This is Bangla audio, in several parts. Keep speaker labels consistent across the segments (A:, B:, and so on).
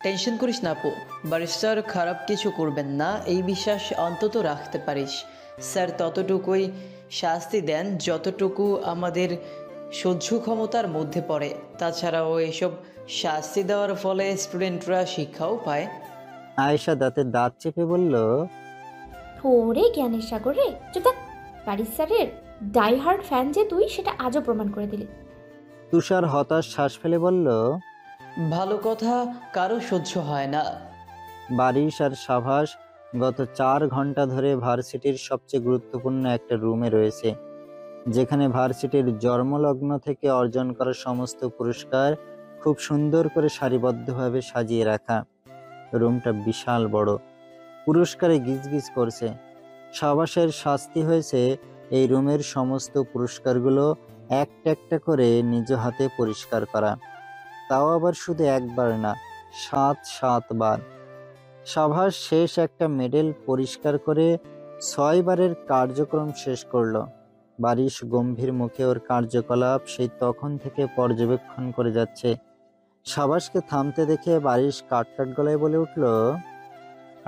A: টেনশন করিস না আপু, ব্যারিস্টার খারাপ কিছু করবেন না এই বিশ্বাস অন্তত রাখতে পারিস। স্যার ততটুকুই শাস্তি দেন যতটুকু আমাদের সহ্য ক্ষমতার মধ্যে পড়ে। তাছাড়াও এসব শাস্তি দেওয়ার ফলে স্টুডেন্টরা শিক্ষাও পায়।
B: আয়েশা দাঁতে দাঁত চেপে বলল,
C: ওরে জ্ঞানের সাগর রে, চুপ থাক। প্যারিস স্যারের ডাইহার্ড ফ্যান যে তুই, সেটা আজও প্রমাণ করে দিলি।
B: তুষার হতাশ শ্বাস ফেলে বলল,
A: ভালো কথা কারো সহ্য হয় না।
B: বারিশ আর সাভাস গত 4 ঘন্টা ধরে ভার্সিটির সবচেয়ে গুরুত্বপূর্ণ একটা রুমে রয়েছে, যেখানে ভার্সিটির জন্মলগ্ন থেকে অর্জন করা সমস্ত পুরস্কার খুব সুন্দর করে সারিবদ্ধভাবে সাজিয়ে রাখা। রুমটা বিশাল বড়, পুরস্কারে গিজগিজ করছে। সাবাসের শাস্তি হয়েছে এই রুমের সমস্ত পুরস্কারগুলো একটা একটা করে নিজ হাতে পরিষ্কার করা, তাও আবার শুধু একবার না, 7 বার। সাভাস শেষ একটা মেডেল পরিষ্কার করে 6 বারের কার্যক্রম শেষ করলো। বারিশ গম্ভীর মুখে ওর কার্যকলাপ সেই তখন থেকে পর্যবেক্ষণ করে যাচ্ছে। সাবাসকে থামতে দেখে বারিশ কাটকাট গলায় বলে উঠল,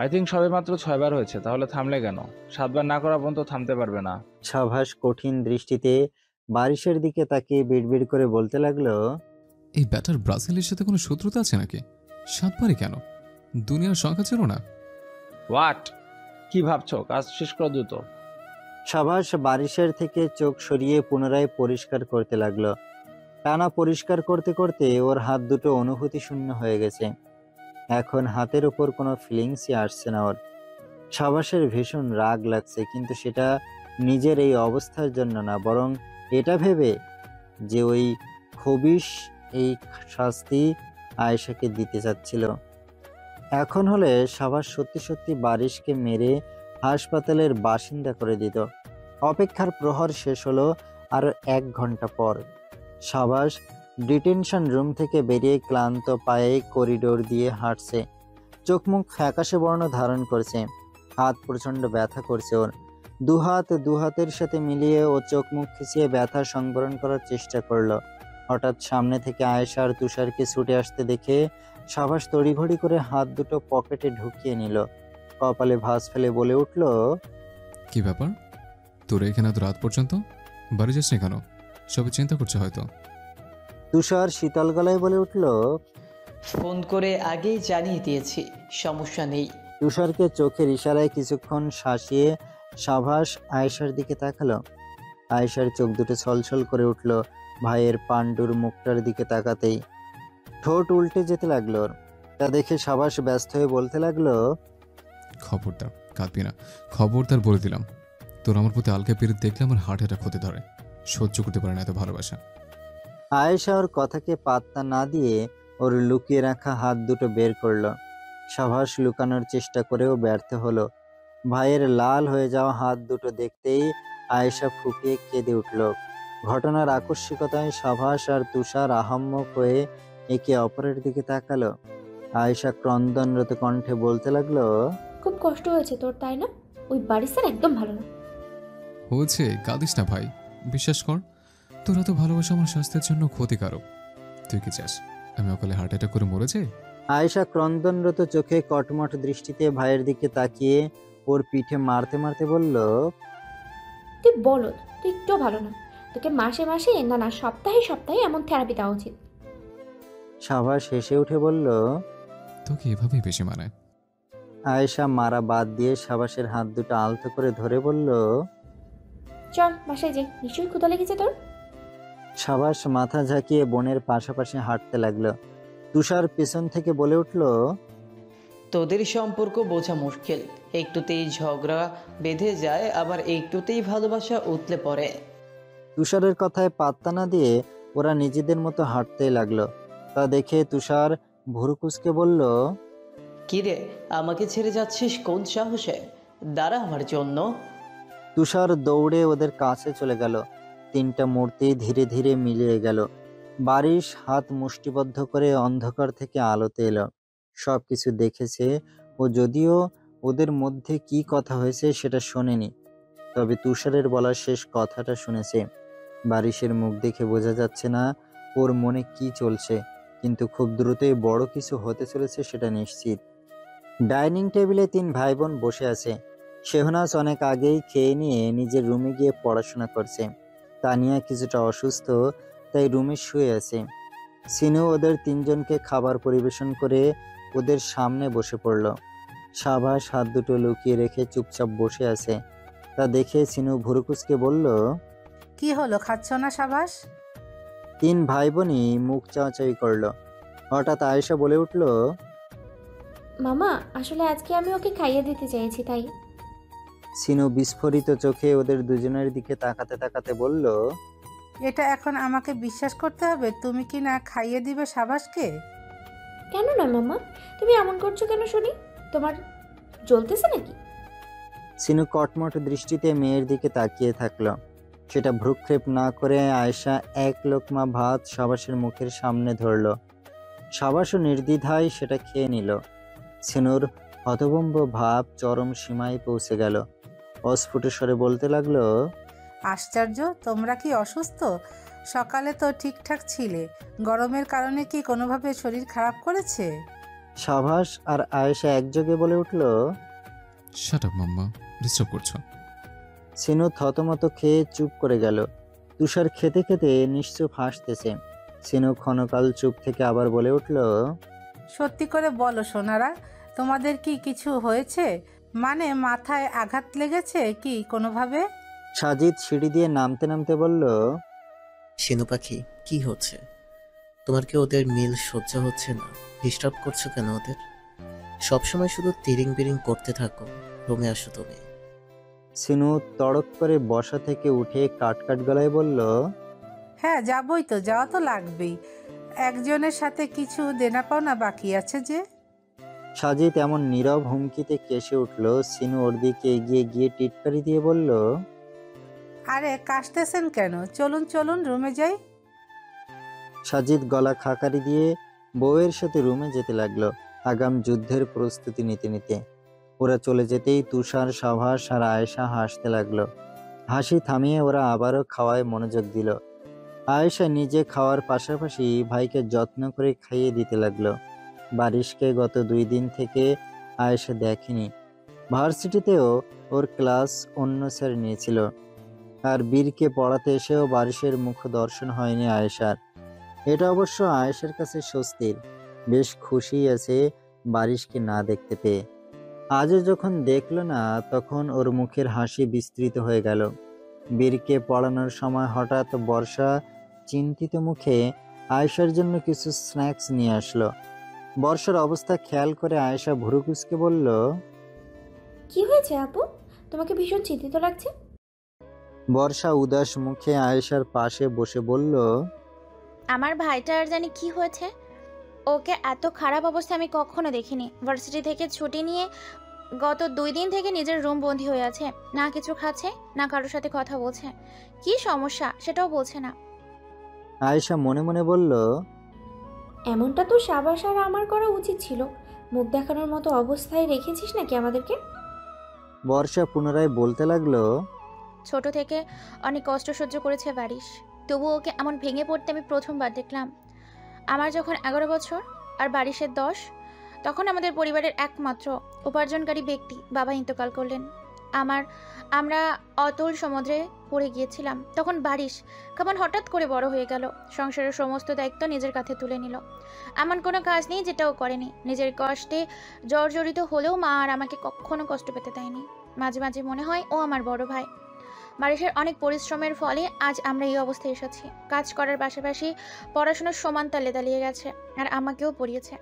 D: আই থিঙ্ক সবে মাত্র 6 বার হয়েছে, তাহলে থামলে কেন? 7 বার না করা পর্যন্ত থামতে পারবে না।
B: সাভাস কঠিন দৃষ্টিতে বারিশের দিকে তাকিয়ে বিড়বিড় করে বলতে লাগলো,
E: এই ব্যাটার ব্রাজিলের সাথে কোনো শত্রুতা আছে নাকি? 7 বারই কেন? দুনিয়ার সংখ্যা ছিল না?
D: হোয়াট? কি ভাবছো? কাজ শেষ করো দ্রুত।
B: সাভাস বারিশের থেকে চোখ সরিয়ে পুনরায় পরিষ্কার করতে লাগলো। টানা পরিষ্কার করতে করতে ওর হাত দুটো অনুভূতি শূন্য হয়ে গেছে। এখন হাতের উপর কোনো ফিলিংসই আসছে না ওর। সাবাসের ভীষণ রাগ লাগছে, কিন্তু সেটা নিজের এই অবস্থার জন্য না, বরং এটা ভেবে যে ওই খবিশ এই শাস্তি আয়েশাকে দিতে চাচ্ছিল। এখন হলে সাবাস সত্যি সত্যি বারিশকে মেরে হাসপাতালের বাসিন্দা করে দিত। অপেক্ষার প্রহর শেষ হলো আরো 1 ঘন্টা পর। সাবাস ডিটেনশন রুম থেকে বেরিয়ে ক্লান্ত পায়ে করিডোর দিয়ে হাঁটছে। চোখ মুখ ফ্যাকাশে বর্ণ ধারণ করছে, হাত প্রচন্ড ব্যথা করছে ওর। দুহাতের সাথে মিলিয়ে ও চোখ মুখ খিচিয়ে ব্যথা সংবরণ করার চেষ্টা করলো। হঠাৎ সামনে থেকে আয়েশা আর তুষারকে ছুটে আসতে দেখে সাবাস তড়িঘড়ি করে হাত দুটো পকেটে ঢুকিয়ে নিল। কপালে ভাঁজ ফেলে বলে উঠল,
E: কি ব্যাপার? তোরা এখানে এত রাত পর্যন্ত বাড়ি যাস না কেন? সবাই চিন্তা করছে হয়তো।
B: তুষার শীতল গলায় বলে উঠল,
A: ফোন করে আগেই জানিয়ে দিয়েছি, সমস্যা নেই।
B: তুষারকে চোখের ইশারায় কিছুক্ষণ শাসিয়ে সাভাস আয়েশার দিকে তাকালো। আয়েশার চোখ দুটো ছলছল করে উঠল ভাইয়ের পাণ্ডুর মুখটার দিকে তাকাতেই। ঠোঁট উল্টে যেতে লাগলো ওর। তা দেখে সাভাস ব্যস্ত হয়ে বলতে লাগলো,
E: খবরদার কাঁদবি না, খবরদার বলে দিলাম। তোর আমার প্রতি আলকা পেরে দেখলে আমার হার্ট অ্যাটাক হতে ধরে। সহ্য করতে পারে না এত ভালোবাসা।
B: আয়েশা ওর কথাকে পাত্তা না দিয়ে ওর লুকিয়ে রাখা হাত দুটো বের করলো। সাভাস লুকানোর চেষ্টা করেও ব্যর্থ হলো। ভাইয়ের লাল হয়ে যাওয়া হাত দুটো দেখতেই আয়েশা ফুঁপিয়ে কেঁদে উঠল। ঘটনার আকস্মিকতায় সাভাস আর তুষার আহাম্মক হয়ে একে অপরের দিকে তাকালো। আয়েশা ক্রন্দনরত কণ্ঠে বলতে লাগলো,
C: খুব কষ্ট হয়েছে তোর, তাই না? ওই বাড়ি স্যার একদম ভালো না।
E: হয়েছে, কাঁদিস না ভাই। বিশ্বাস কর, তোরা তো ভালোবাসা আমার স্বাস্থ্যের জন্য ক্ষতিকারক। তুই কি চাস আমি অকালে হার্ট অ্যাটাক করে মরে যাই?
B: আয়েশা ক্রন্দনরত চোখে কটমট দৃষ্টিতে ভাইয়ের দিকে তাকিয়ে ওর পিঠে মারতে মারতে বলল,
C: তুই বলদ, তুই একটু ভালো না। তোকে মাসে মাসে না না সপ্তাহে সপ্তাহে এমন থেরাপি দেওয়া উচিত।
B: সাভাস হেসে উঠে বলল।
E: তোকে এভাবেই বেশি মানায়।
B: আয়েশা মারা বাদ দিয়ে সাবাসের হাত দুটো আলতো করে ধরে বলল,
C: চল বাসায় যাই, নিশ্চয়ই ক্ষুধা লেগেছে তোর।
B: সাবাস মাথা ঝাঁকিয়ে বোনের পাশাপাশি হাঁটতে লাগলো। তুষার পেছন থেকে বলে উঠল,
A: তোদের সম্পর্ক বোঝা মুশকিল, একটুতেই ঝগড়া বেঁধে যায়, আবার একটুতেই ভালোবাসা উতলে পড়ে।
B: তুষারের কথায় পাত্তা না দিয়ে ওরা নিজেদের মতো হাঁটতে লাগলো। তা দেখে তুষার ভুরুকুচকে বলল,
A: কিরে, আমাকে ছেড়ে যাচ্ছিস কোন সাহসে? দাঁড়া আমার জন্য।
B: তুষার দৌড়ে ওদের কাছে চলে গেল। 3টা মূর্তি ধীরে ধীরে মিলিয়ে গেল। বারিশ হাত মুষ্টিবদ্ধ করে অন্ধকার থেকে আলোতে এলো। সবকিছু দেখেছে ও, যদিও ওদের মধ্যে কি কথা হয়েছে সেটা শোনেনি, তবে তুষারের বলা শেষ কথাটা শুনেছে। বারিশের মুখ দেখে বোঝা যাচ্ছে না ওর মনে কি চলছে, কিন্তু খুব দ্রুতই বড় কিছু হতে চলেছে সেটা নিশ্চিত। ডাইনিং টেবিলে 3 ভাই বোন বসে আছে। শেহনাজ অনেক আগেই খেয়ে নিয়ে নিজের রুমে গিয়ে পড়াশোনা করছে। তানিয়া কিছুটা অসুস্থ, তাই রুমে শুয়ে আছে। সিনু ওদের 3 জনকে খাবার পরিবেশন করে ওদের সামনে বসে পড়ল। সাবাস হাত দুটো লুকিয়ে রেখে চুপচাপ বসে আছে। তা দেখে সিনু ভুরুকুসকে বলল,
F: কি হলো, খাচ্ছ না সাবাস?
B: 3 ভাই বোনই মুখ চাওয়াচাই করলো। হঠাৎ আয়েশা বলে উঠল,
C: মামা আসলে আজকে আমি ওকে খাইয়ে দিতে চাইছি তাই।
B: সিনু বিস্ফোরিত চোখে ওদের দুজনের দিকে তাকাতে তাকাতে বলল,
F: এটা এখন আমাকে বিশ্বাস করতে হবে তুমি কি না খাইয়ে দিবে সাবাসকে?
C: কেন না মামা, তুমি এমন করছো কেন শুনি? তোমার জ্বলতেছে নাকি?
B: সিনু কটমট দৃষ্টিতে মেয়ের দিকে তাকিয়ে থাকলো। সেটা ভ্রুক্ষেপ না করে আয়েশা 1 লোকমা ভাত সাবাসের মুখের সামনে ধরল। সাবাসও নির্দ্বিধায় সেটা খেয়ে নিল। সিনুর হতভম্ব ভাব চরম সীমায় পৌঁছে গেল। অস্ফুট স্বরে বলতে লাগলো,
F: আশ্চর্য, তোমরা কি অসুস্থ? সকালে তো ঠিকঠাক ছিলে, গরমের কারণে কি কোনোভাবে শরীর খারাপ করেছে?
B: সাবাস আর আয়েশা একযোগে বলে উঠল,
E: শাট আপ মাম্মা, ডিস্টার্ব করছো।
B: সিনু থতমত খেয়ে চুপ করে গেল। তুষার খেতে খেতে নিশ্চুপ হাসতেছে। সিনু ক্ষণকাল চুপ থেকে আবার বলে উঠল,
F: সত্যি করে বলো সোনারা, তোমাদের কি কিছু হয়েছে? মানে মাথায় আঘাত লেগেছে কি কোনোভাবে?
B: সাজিদ সিঁড়ি দিয়ে নামতে নামতে বলল,
G: সিনু পাখি, কি হচ্ছে? তোমার কি ওদের মিল সহ্য হচ্ছে না? ডিস্টার্ব করছো কেন ওদের? সবসময় শুধু তিরিং বিরিং করতে থাকো। রুমে আসো তুমি।
B: সিনু তড়ক করে বসা থেকে উঠে কাট গলায় বলল,
F: হ্যাঁ যাবই তো, যাওয়া তো লাগবেই। একজনের সাথে কিছু দেনা পাওনা বাকি আছে যে।
B: সাজিদ এমন নীরব হুমকিতে কেসে উঠল। সিনু ওর দিকে এগিয়ে গিয়ে টিটকারি দিয়ে বলল,
F: আরে কাশতেছেন কেন? চলুন চলুন রুমে যাই।
B: সাজিদ গলা খাকারি দিয়ে বউয়ের সাথে রুমে যেতে লাগলো, আগাম যুদ্ধের প্রস্তুতি নিতে নিতে। ওরা চলে যেতেই তুষার, সাভাস আর আয়েশা হাসতে লাগলো। হাসি থামিয়ে ওরা আবারও খাওয়ায় মনোযোগ দিল। আয়েশা নিজে খাওয়ার পাশাপাশি ভাইকে যত্ন করে খাইয়ে দিতে লাগলো। বারিশকে গত 2 দিন থেকে আয়েশা দেখেনি। ভার্সিটিতেও ওর ক্লাস অন্য স্যার নিয়েছিল। আর বীরকে পড়াতে এসেও বারিশের মুখ দর্শন হয়নি আয়েশার। এটা অবশ্য আয়েশার কাছে স্বস্তির। বেশ খুশি আছে বারিশকে না দেখতে পেয়ে। আজও যখন দেখল না, তখন ওর মুখের হাসি বিস্তৃত হয়ে গেল। বীরকে পড়ানোর সময় হঠাৎ বর্ষা চিন্তিত মুখে আয়েশার জন্য কিছু স্ন্যাক্স নিয়ে আসলো। বর্ষার অবস্থা খেয়াল করে আয়েশা ভুরুকুসকে বলল,
C: কি হয়েছে আপু? তোমাকে ভীষণ চিন্তিত লাগছে।
B: বর্ষা উদাস মুখে আয়েশার পাশে বসে বলল,
H: আমার ভাইটার জানি কি হয়েছে। ওকে এত খারাপ অবস্থা আমি কখনো দেখিনি। ভার্সিটি থেকে ছুটি নিয়ে গত 2 দিন থেকে নিজের রুম বন্দি হয়ে আছে। না কিছু খাচ্ছে, না কারোর সাথে কথা বলছে। কি সমস্যা সেটাও বলছে না।
B: আয়েশা মনে মনে বলল,
C: এমনটা তো সাবাস আর আমার করা উচিত ছিল। মুখ দেখানোর মতো অবস্থায় রেখেছিস নাকি আমাদেরকে?
B: বর্ষা পুনরায় বলতে লাগলো,
H: ছোট থেকে অনেক কষ্ট সহ্য করেছে বারিশ, তবু ওকে এমন ভেঙে পড়তে আমি প্রথমবার দেখলাম। আমার যখন 11 বছর আর বারিশের 10, তখন আমাদের পরিবারের একমাত্র উপার্জনকারী ব্যক্তি বাবা ইন্তকাল করলেন। আমরা অতল সমুদ্রে পড়ে গিয়েছিলাম। তখন বারিশ কেমন হঠাৎ করে বড় হয়ে গেল, সংসারের সমস্ত দায়িত্ব নিজের কাঁধে তুলে নিল। এমন কোনো কাজ নেই যেটা ও করেনি। নিজের কষ্টে জর্জরিত হলেও মা আর আমাকে কখনো কষ্ট পেতে দেয়নি। মাঝে মাঝে মনে হয় ও আমার বড় ভাই। বারিশের অনেক পরিশ্রমের ফলে আজ আমরা এই অবস্থায় এসেছি। কাজ করার পাশাপাশি পড়াশোনার সমান তালে দাঁড়িয়ে গেছে, আর আমাকেও পড়িয়েছে।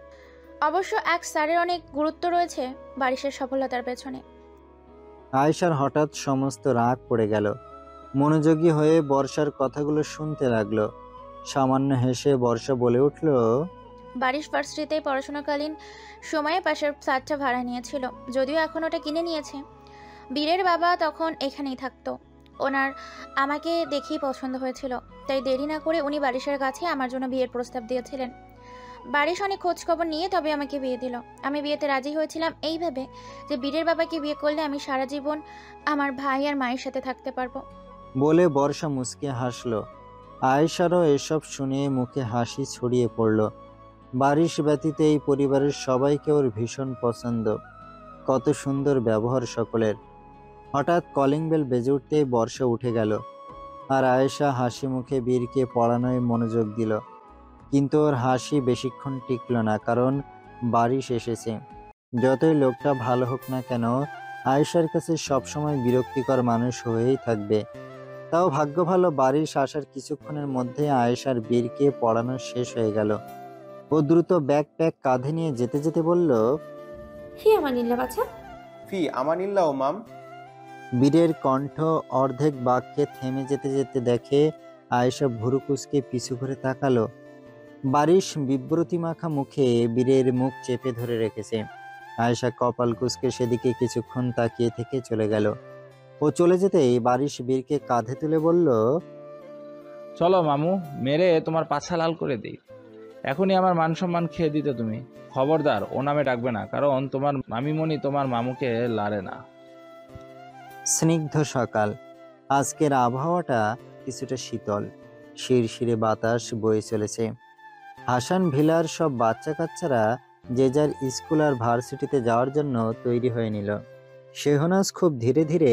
H: অবশ্য এক স্যারের অনেক গুরুত্ব রয়েছে বারিশের সফলতার পেছনে।
B: আয়েশার হঠাৎ সমস্ত রাগ পড়ে গেল। মনোযোগী হয়ে বর্ষার কথাগুলো শুনতে লাগলো। সামান্য হেসে বর্ষা বলে উঠল,
H: বারিশ ভার্সিটিতে পড়াশোনাকালীন সময়ে পাশের ফ্ল্যাটটা ভাড়া নিয়েছিল, যদিও এখন ওটা কিনে নিয়েছে। বীরের বাবা তখন এখানেই থাকতো। ওনার আমাকে দেখেই পছন্দ হয়েছিল, তাই দেরি না করে উনি বারিশের কাছে আমার জন্য বিয়ের প্রস্তাব দিয়েছিলেন। বারিশ অনেক খোঁজখবর নিয়ে তবে আমাকে বিয়ে দিল। আমি বিয়েতে রাজি হয়েছিলাম এইভাবে যে বীরের বাবাকে বিয়ে করলে আমি সারা জীবন আমার ভাই আর মায়ের সাথে থাকতে পারবো।
B: বলে বর্ষা মুচকে হাসলো। আয়েশারও এসব শুনে মুখে হাসি ছড়িয়ে পড়ল। বারিশ ব্যতীত এই পরিবারের সবাইকে ওর ভীষণ পছন্দ। কত সুন্দর ব্যবহার সকলের। হঠাৎ কলিং বেল বেজে উঠতেই বর্ষা উঠে গেল, আর আয়েশা হাসি মুখে বীরকে পড়ানোয় মনোযোগ দিল। কিন্তু ওর হাসি বেশিক্ষণ টিকল না, কারণ বারিশ এসেছে। যতই লোকটা ভালো হোক না কেন, আয়েশার কাছে সবসময় বিরক্তিকর মানুষ হয়েই থাকবে। তাও ভাগ্য ভালো, বারিশ আসার কিছুক্ষণের মধ্যে আয়েশার বীরকে পড়ানো শেষ হয়ে গেল। ও দ্রুত ব্যাগ প্যাক কাঁধে নিয়ে যেতে যেতে বলল,
C: ফি আমানিল্লা বাছা।
I: ফি আমানিল্লাহ মাম।
B: বীরের কণ্ঠ অর্ধেক বাক্যে থেমে যেতে যেতে দেখে আয়েশা ভুরু কুঁচকে পিছু করে তাকালো। বারিশ বিব্রতি মাখা মুখে বীরের মুখ চেপে ধরে রেখেছে। আয়েশা কপাল কুঁচকে সেদিকে কিছুক্ষণ তাকিয়ে থেকে চলে গেল। ও চলে যেতেই বারিশ বীরকে কাঁধে তুলে বলল,
D: চলো মামু, মেরে তোমার পাছা লাল করে দিই। এখনই আমার মান সম্মান খেয়ে দিতে তুমি। খবরদার ও নামে ডাকবে না, কারণ তোমার মামিমণি তোমার মামুকে লারে না।
B: স্নিগ্ধ সকাল। আজকের আবহাওয়াটা কিছুটা শীতল। শিরশিরে বাতাস বয়ে চলেছে। হাসান ভিলার সব বাচ্চা কাচ্চারা যে যার স্কুল আর ভার্সিটিতে যাওয়ার জন্য তৈরি হয়ে নিল। শেহনাজ খুব ধীরে ধীরে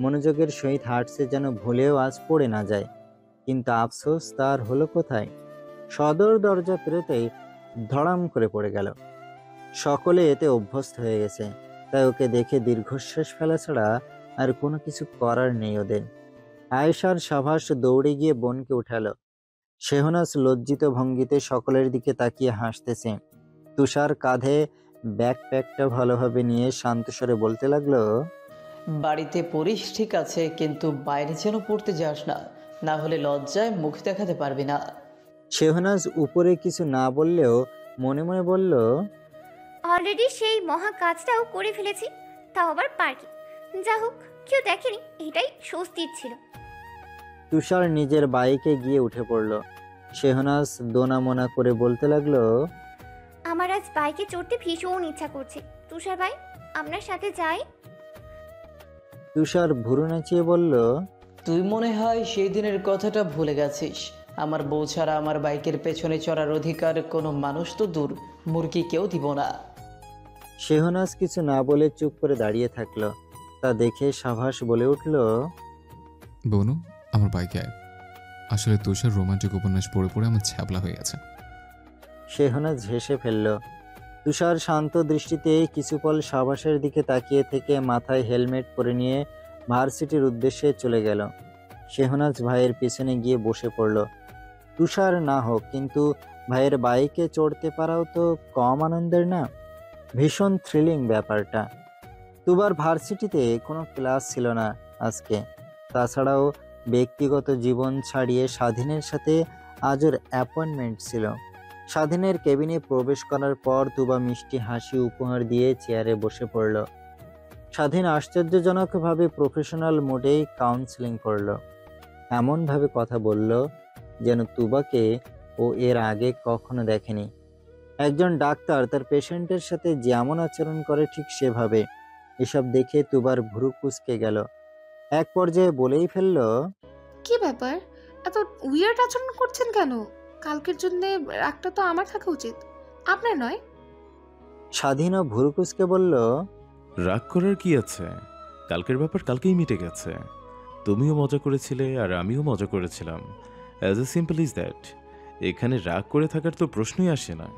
B: মনোযোগের সহিত হাঁটছে, যেন ভুলেও আজ পড়ে না যায়। কিন্তু আফসোস তার হলো কোথায়? সদর দরজা পেরোতেই ধড়াম করে পড়ে গেল। সকলে এতে অভ্যস্ত হয়ে গেছে, তাই ওকে দেখে দীর্ঘশ্বাস ফেলা ছাড়া আর কোনো কিছু করার নেই ওদের। আয়েশার সাবাস দৌড়ে গিয়ে বোনকে উঠালো। শেহনাজ লজ্জিত ভঙ্গিতে সকলের দিকে তাকিয়ে হাসতেছে। তুষার কাঁধে ব্যাকপ্যাকটা ভালোভাবে নিয়ে শান্ত স্বরে বলতে লাগলো,
A: বাড়িতে পড়িস ঠিক আছে, কিন্তু বাইরে যেন পড়তে যাস না, না হলে লজ্জায় মুখ দেখাতে পারবি না।
B: শেহনাজ উপরে কিছু না বললেও মনে মনে বলল,
J: অলরেডি সেই মহা কাজটাও করে ফেলেছি, তাও আবার পার্কে। যা হোক, কেউ দেখেনি, এটাই স্বস্তির ছিল।
B: তুষার নিজের বাইকে গিয়ে উঠে পড়ল। শেহনাজ দোনামোনা করে বলতে লাগলো,
J: আমার আজ বাইকে চড়তে ভীষণ ইচ্ছা করছে। তুষার ভাই, আপনার সাথে যাই?
B: তুষার ভুরু নাচিয়ে বলল,
A: তুই মনে হয় সেই দিনের কথাটা ভুলে গেছিস। আমার বউ ছাড়া আমার বাইকের পেছনে চড়ার অধিকার কোনো মানুষ তো দূর, মুরগি কেউ দিব না।
B: শেহনাজ কিছু না বলে চুপ করে দাঁড়িয়ে থাকলো। তা দেখে সাভাস বলে উঠল,
E: বনু, আমার বাইকে আয়। আসলে তুষার রোমান্টিক উপন্যাস পড়ে পড়ে আমার ছ্যাবলা হয়ে গেছে।
B: শেহনাজ হেসে ফেলল। তুষার শান্ত দৃষ্টিতে কিছু পল সাভাসের দিকে তাকিয়ে থেকে মাথায় হেলমেট পরে নিয়ে ভার্সিটির উদ্দেশ্যে চলে গেল। শেহনাজ ভাইয়ের পিছনে গিয়ে বসে পড়ল। তুষার না হোক, কিন্তু ভাইয়ের বাইকে চড়তে পারাও তো কম আনন্দের না। ভীষণ থ্রিলিং ব্যাপারটা। তুবার ভার্সিটিতে কোনো ক্লাস ছিল না আজকে। তাছাড়াও ব্যক্তিগত জীবন ছাড়িয়ে স্বাধীনের সাথে আজ ওর অ্যাপয়েন্টমেন্ট ছিল। স্বাধীনের কেবিনে প্রবেশ করার পর তুবা মিষ্টি হাসি উপহার দিয়ে চেয়ারে বসে পড়ল। স্বাধীন আশ্চর্যজনকভাবে প্রফেশনাল মোডেই কাউন্সেলিং করল। এমনভাবে কথা বলল যেন তুবাকে ও এর আগে কখনো দেখেনি। একজন ডাক্তার তার পেশেন্টের সাথে যেমন আচরণ করে ঠিক সেভাবে। এসব দেখে তুবার ভুরু কুঁচকে গেল। এক পর্যায়ে বলেই ফেলল,
K: কি ব্যাপার, এত উইয়ার্ড আচরণ করছেন কেন? কালকের জন্য রাগটা তো আমার থাকা উচিত, আপনার নয়।
B: স্বাধীনও ভুরু কুঁচকে বলল,
L: রাগ করার কি আছে? কালকের ব্যাপার কালকেই মিটে গেছে। তুমিও মজা করেছিলে আর আমিও মজা করেছিলাম। As a simple is that. এখানে রাগ করে থাকার তো প্রশ্নই আসে না।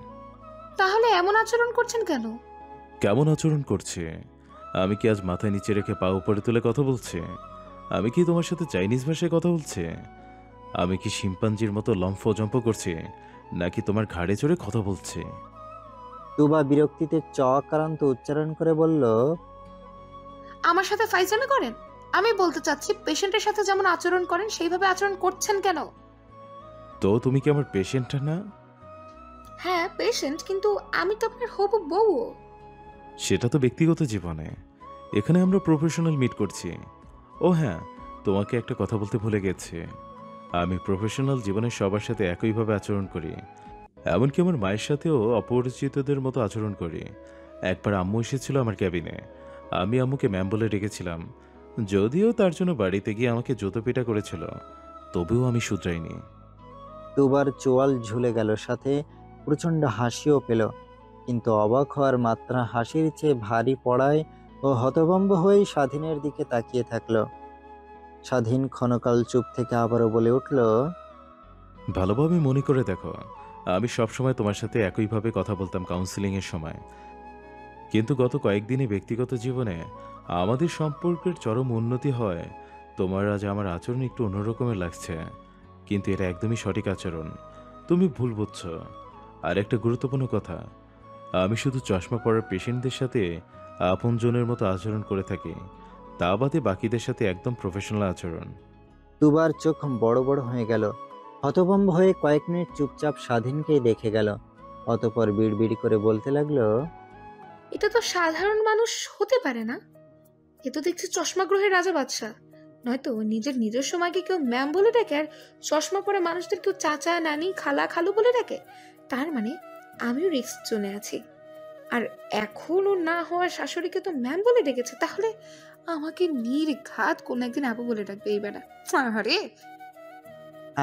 K: তাহলে এমন আচরণ করছেন কেন?
L: কেমন আচরণ করছে? আমি কি আজ মাথা নিচে রেখে পা উপরে তুলে কথা বলছি? আমি কি তোমার সাথে চাইনিজ ভাষায় কথা বলছি? আমি কি শিম্পাঞ্জির মতো লম্ফজম্প করছি, নাকি তোমার ঘাড়ে চড়ে কথা বলছি?
B: তুবা বিরক্তিতে চকারান্ত উচ্চারণ করে বলল,
K: আমার সাথে ফাইজলামি করেন? আমি বলতে চাচ্ছি, পেশেন্টের সাথে যেমন আচরণ করেন সেইভাবে আচরণ করছেন কেন?
L: তো তুমি কি আমার পেশেন্ট না?
K: হ্যাঁ পেশেন্ট, কিন্তু আমি তো আপনার হবু বউ।
L: সেটা তো ব্যক্তিগত জীবনে। এখানে আমরা প্রফেশনাল মিট করছি। ও হ্যাঁ, তোমাকে একটা কথা বলতে ভুলে গেছি। আমি প্রফেশনাল জীবনে সবার সাথে একইভাবে আচরণ করি। এমনকি আমার মায়ের সাথেও অপরিচিতদের মতো আচরণ করি। একবার আম্মু এসেছিল আমার ক্যাবিনে। আমি আম্মুকে ম্যাম বলে ডেকেছিলাম। যদিও তার জন্য বাড়িতে গিয়ে আমাকে জুতো পিটা করেছিল, তবুও আমি শুধরাইনি।
B: দুবার চোয়াল ঝুলে গেল, সাথে প্রচণ্ড হাসিও পেল। কিন্তু অবাক হওয়ার মাত্রা হাসির চেয়ে ভারী পড়ায় ও হতভম্ব হয়ে স্বাধীনের দিকে তাকিয়ে থাকলো। স্বাধীন ক্ষণকাল চুপ থেকে আবারও বলে উঠল,
L: ভালোভাবে মনে করে দেখো, আমি সবসময় তোমার সাথে একইভাবে কথা বলতাম কাউন্সিলিংয়ের সময়, কিন্তু গত কয়েকদিনে ব্যক্তিগত জীবনে আমাদের সম্পর্কের চরম উন্নতি হয়। তোমার আজ আমার আচরণ একটু অন্যরকমের লাগছে, কিন্তু এটা একদমই সঠিক আচরণ। তুমি ভুল বুঝছো। আর একটা গুরুত্বপূর্ণ কথা, আমি শুধু চশমা পরার পেশেন্টদের সাথে আপনজনের মতো আচরণ করে থাকি, তা বাদে বাকিদের সাথে একদম প্রফেশনাল আচরণ।
B: দুবার চোখ বড় বড় হয়ে গেল। হতভম্ব হয়ে কয়েক মিনিট চুপচাপ স্বাধীনকেই দেখে গেল। অতঃপর বিড়বিড় করে বলতে লাগলো,
K: এটা তো সাধারণ মানুষ হতে পারে না। এ তো দেখছি চশমা গ্রহের রাজা বাদশা। নয়তো নিজের নিজস্ব মাকে কেউ ম্যাম বলে ডাকে, আর চশমা পরে মানুষদের কেউ চাচা, নানি, খালা, খালু বলে ডাকে। তার মানে আমিও রিস্ক জোনে আছি। আর এখনো না হওয়ার শাশুড়িকে তো ম্যাম বলে ডেকেছে, তাহলে আমাকে নির্ঘাত কোন একদিন আপু বলে ডাকবে এই বেটা। আরে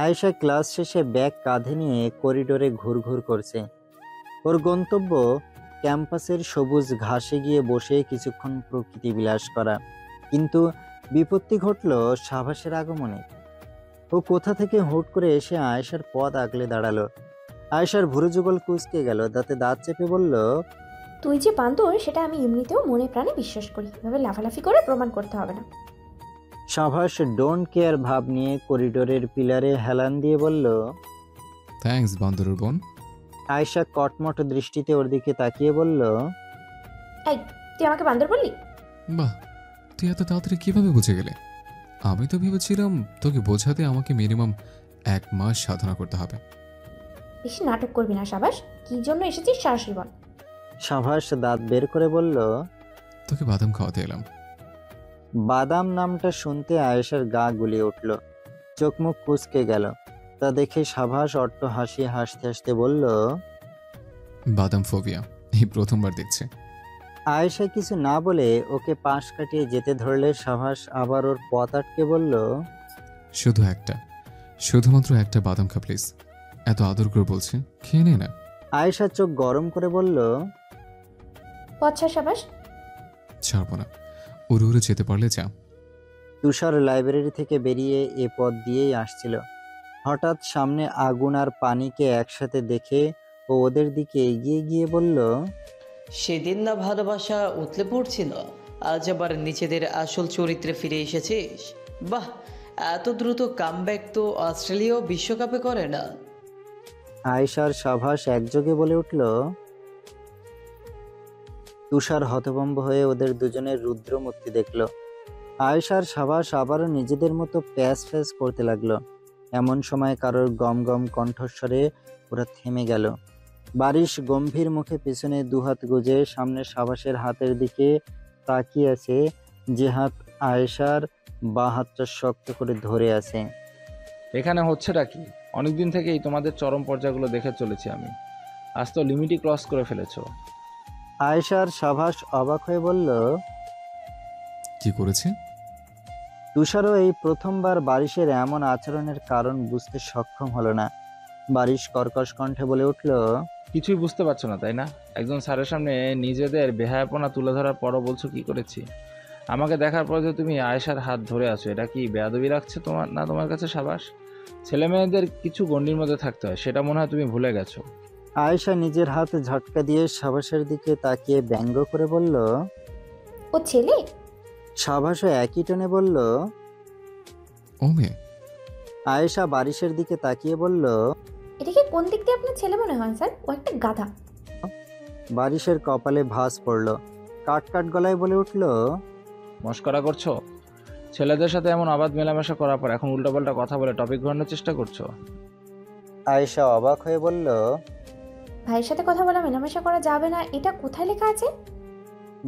B: আয়েশা ক্লাস শেষে ব্যাগ কাঁধে নিয়ে করিডোরে ঘুরঘুর করছে। ওর গন্তব্য ক্যাম্পাসের সবুজ ঘাসে গিয়ে বসে কিছুক্ষণ প্রকৃতি বিলাস করা। কিন্তু বিপত্তি ঘটল সাভাসের আগমনে। ও কোথা থেকে হুট করে এসে আয়েশার পথ আগলে দাঁড়ালো। আয়েশার ভুরু যুগল কুঁচকে গেল, দাঁতে দাঁত চেপে বলল,
C: তুই যে বান্দর সেটা আমি এমনিতেও মনে প্রাণে বিশ্বাস করি, এভাবে লাফালাফি করে প্রমাণ করতে হবে না।
B: সাভাস ডোন্ট কেয়ার ভাব নিয়ে করিডোরের পিলারে হেলান দিয়ে বলল,
E: থ্যাঙ্কস বান্দরের বোন।
B: আয়েশা কটমট দৃষ্টিতে ওর দিকে তাকিয়ে বলল,
C: এই তুই আমাকে বান্দর বললি?
E: বাহ, তুই এত তাড়াতাড়ি কিভাবে বুঝে গেলে? আমি তো ভেবেছিলাম তোকে বোঝাতে আমাকে মিনিমাম 1 মাস সাধনা করতে হবে।
C: বেশি নাটক করবি না সাবাস। কি জন্য এসেছিস সরাসরি বল।
B: সাভাস দাঁত বের করে বলল,
E: তোকে বাদাম খাওয়াতে এলাম।
B: বাদাম নামটা শুনতে আয়েশার গা গুলিয়ে উঠল, চোখ মুখ কুঁচকে গেল। তা দেখে সাভাস অট্ট হাসিয়ে হাসতে হাসতে বলল,
E: বাদাম ফোবিয়া, এই প্রথমবার দেখছি।
B: আয়েশা কিছু না বলে ওকে পাশ কাটিয়ে যেতে ধরলে সাভাস আবার ওর পথ আটকে বলল,
E: শুধুমাত্র একটা বাদাম খা প্লিজ। এত আদর করে বলছি, খেয়ে নে না।
B: আয়েশা চোখ গরম করে বলল,
C: পচ্ছা সাবাস।
E: ছাড়বো না, উড়ে উড়ে যেতে পারলে যা।
B: তুষার লাইব্রেরি থেকে বেরিয়ে এ পথ দিয়েই আসছিল। হঠাৎ সামনে আগুন আর পানিকে একসাথে দেখে ও ওদের দিকে এগিয়ে গিয়ে বলল,
A: সেদিন না ভালোবাসা উতলে পড়ছিল, আজ আবার নিজেদের আসল চরিত্রে ফিরে এসেছিস। বাহ, এত দ্রুত কামব্যাক তো অস্ট্রেলিয়াও বিশ্বকাপে করে না।
B: আয়েশার সাভাস একযোগে বলে উঠল। তুষার হতভম্ব হয়ে ওদের দুজনের রুদ্রমূর্তি দেখল। আয়েশার সাভাস আবারও নিজেদের মতো প্যাস ফ্যাস করতে লাগলো। এমন সময় কারোর গম গম কণ্ঠস্বরে ওরা থেমে গেল। বারিশ গম্ভীর মুখে পিছনে দুহাত গুজে সামনে সাভাসের হাতের দিকে তাকিয়ে আছে, যে হাত আয়েশার বা হাতটা শক্ত করে ধরে আছে।
D: এখানে হচ্ছেটা কি? অনেকদিন থেকেই তোমাদের চরম পর্যায়গুলো দেখে চলেছি আমি, আজ তো লিমিটই ক্রস করে ফেলেছো।
B: আয়েশার সাভাস অবাক হয়ে বলল,
E: কি করেছে?
B: তুষারও এই প্রথমবার বারিশের এমন আচরণের কারণ বুঝতে সক্ষম হলো না। বারিশ কর্কশ কণ্ঠে বলে উঠল,
D: কিছুই বুঝতে পারছো না তাই না? একজন স্যারের সামনে নিজেদের বেহায়াপনা তুলে ধরার পরও বলছো কি করেছি। আমাকে দেখার পর যে তুমি আয়েশার হাত ধরে আছো, এটা কি বেয়াদবি লাগছে তোমার কাছে সাবাস? ছেলে মেয়েদের কিছু গণ্ডির মধ্যে থাকতে হয়, সেটা মনে হয় তুমি ভুলে গেছো।
B: আয়েশা নিজের হাতে ঝটকা দিয়ে সাবাসের দিকে তাকিয়ে ব্যঙ্গ করে বলল,
C: ও ছেলে?
B: সাবাসও একই টোনে বলল,
E: ও মেয়ে।
B: আয়েশা বারিশের দিকে তাকিয়ে বলল,
C: এটাকে কোন দিক দিয়ে আপনার ছেলে মনে হয় স্যার? ও একটা গাধা।
B: বারিশের কপালে ভাঁজ পড়ল, কাট কাট গলায় বলে উঠল,
D: মস্করা করছো? ছেলেদের সাথে এমন অবাধ মেলামেশা করার পর এখন উল্টোপাল্টা কথা বলে টপিক ঘোরানোর চেষ্টা করছো।
B: আয়েশা অবাক হয়ে বলল,
C: ভাইয়ের সাথে কথা বলা মেলামেশা করা যাবে না, এটা কোথায় লেখা আছে?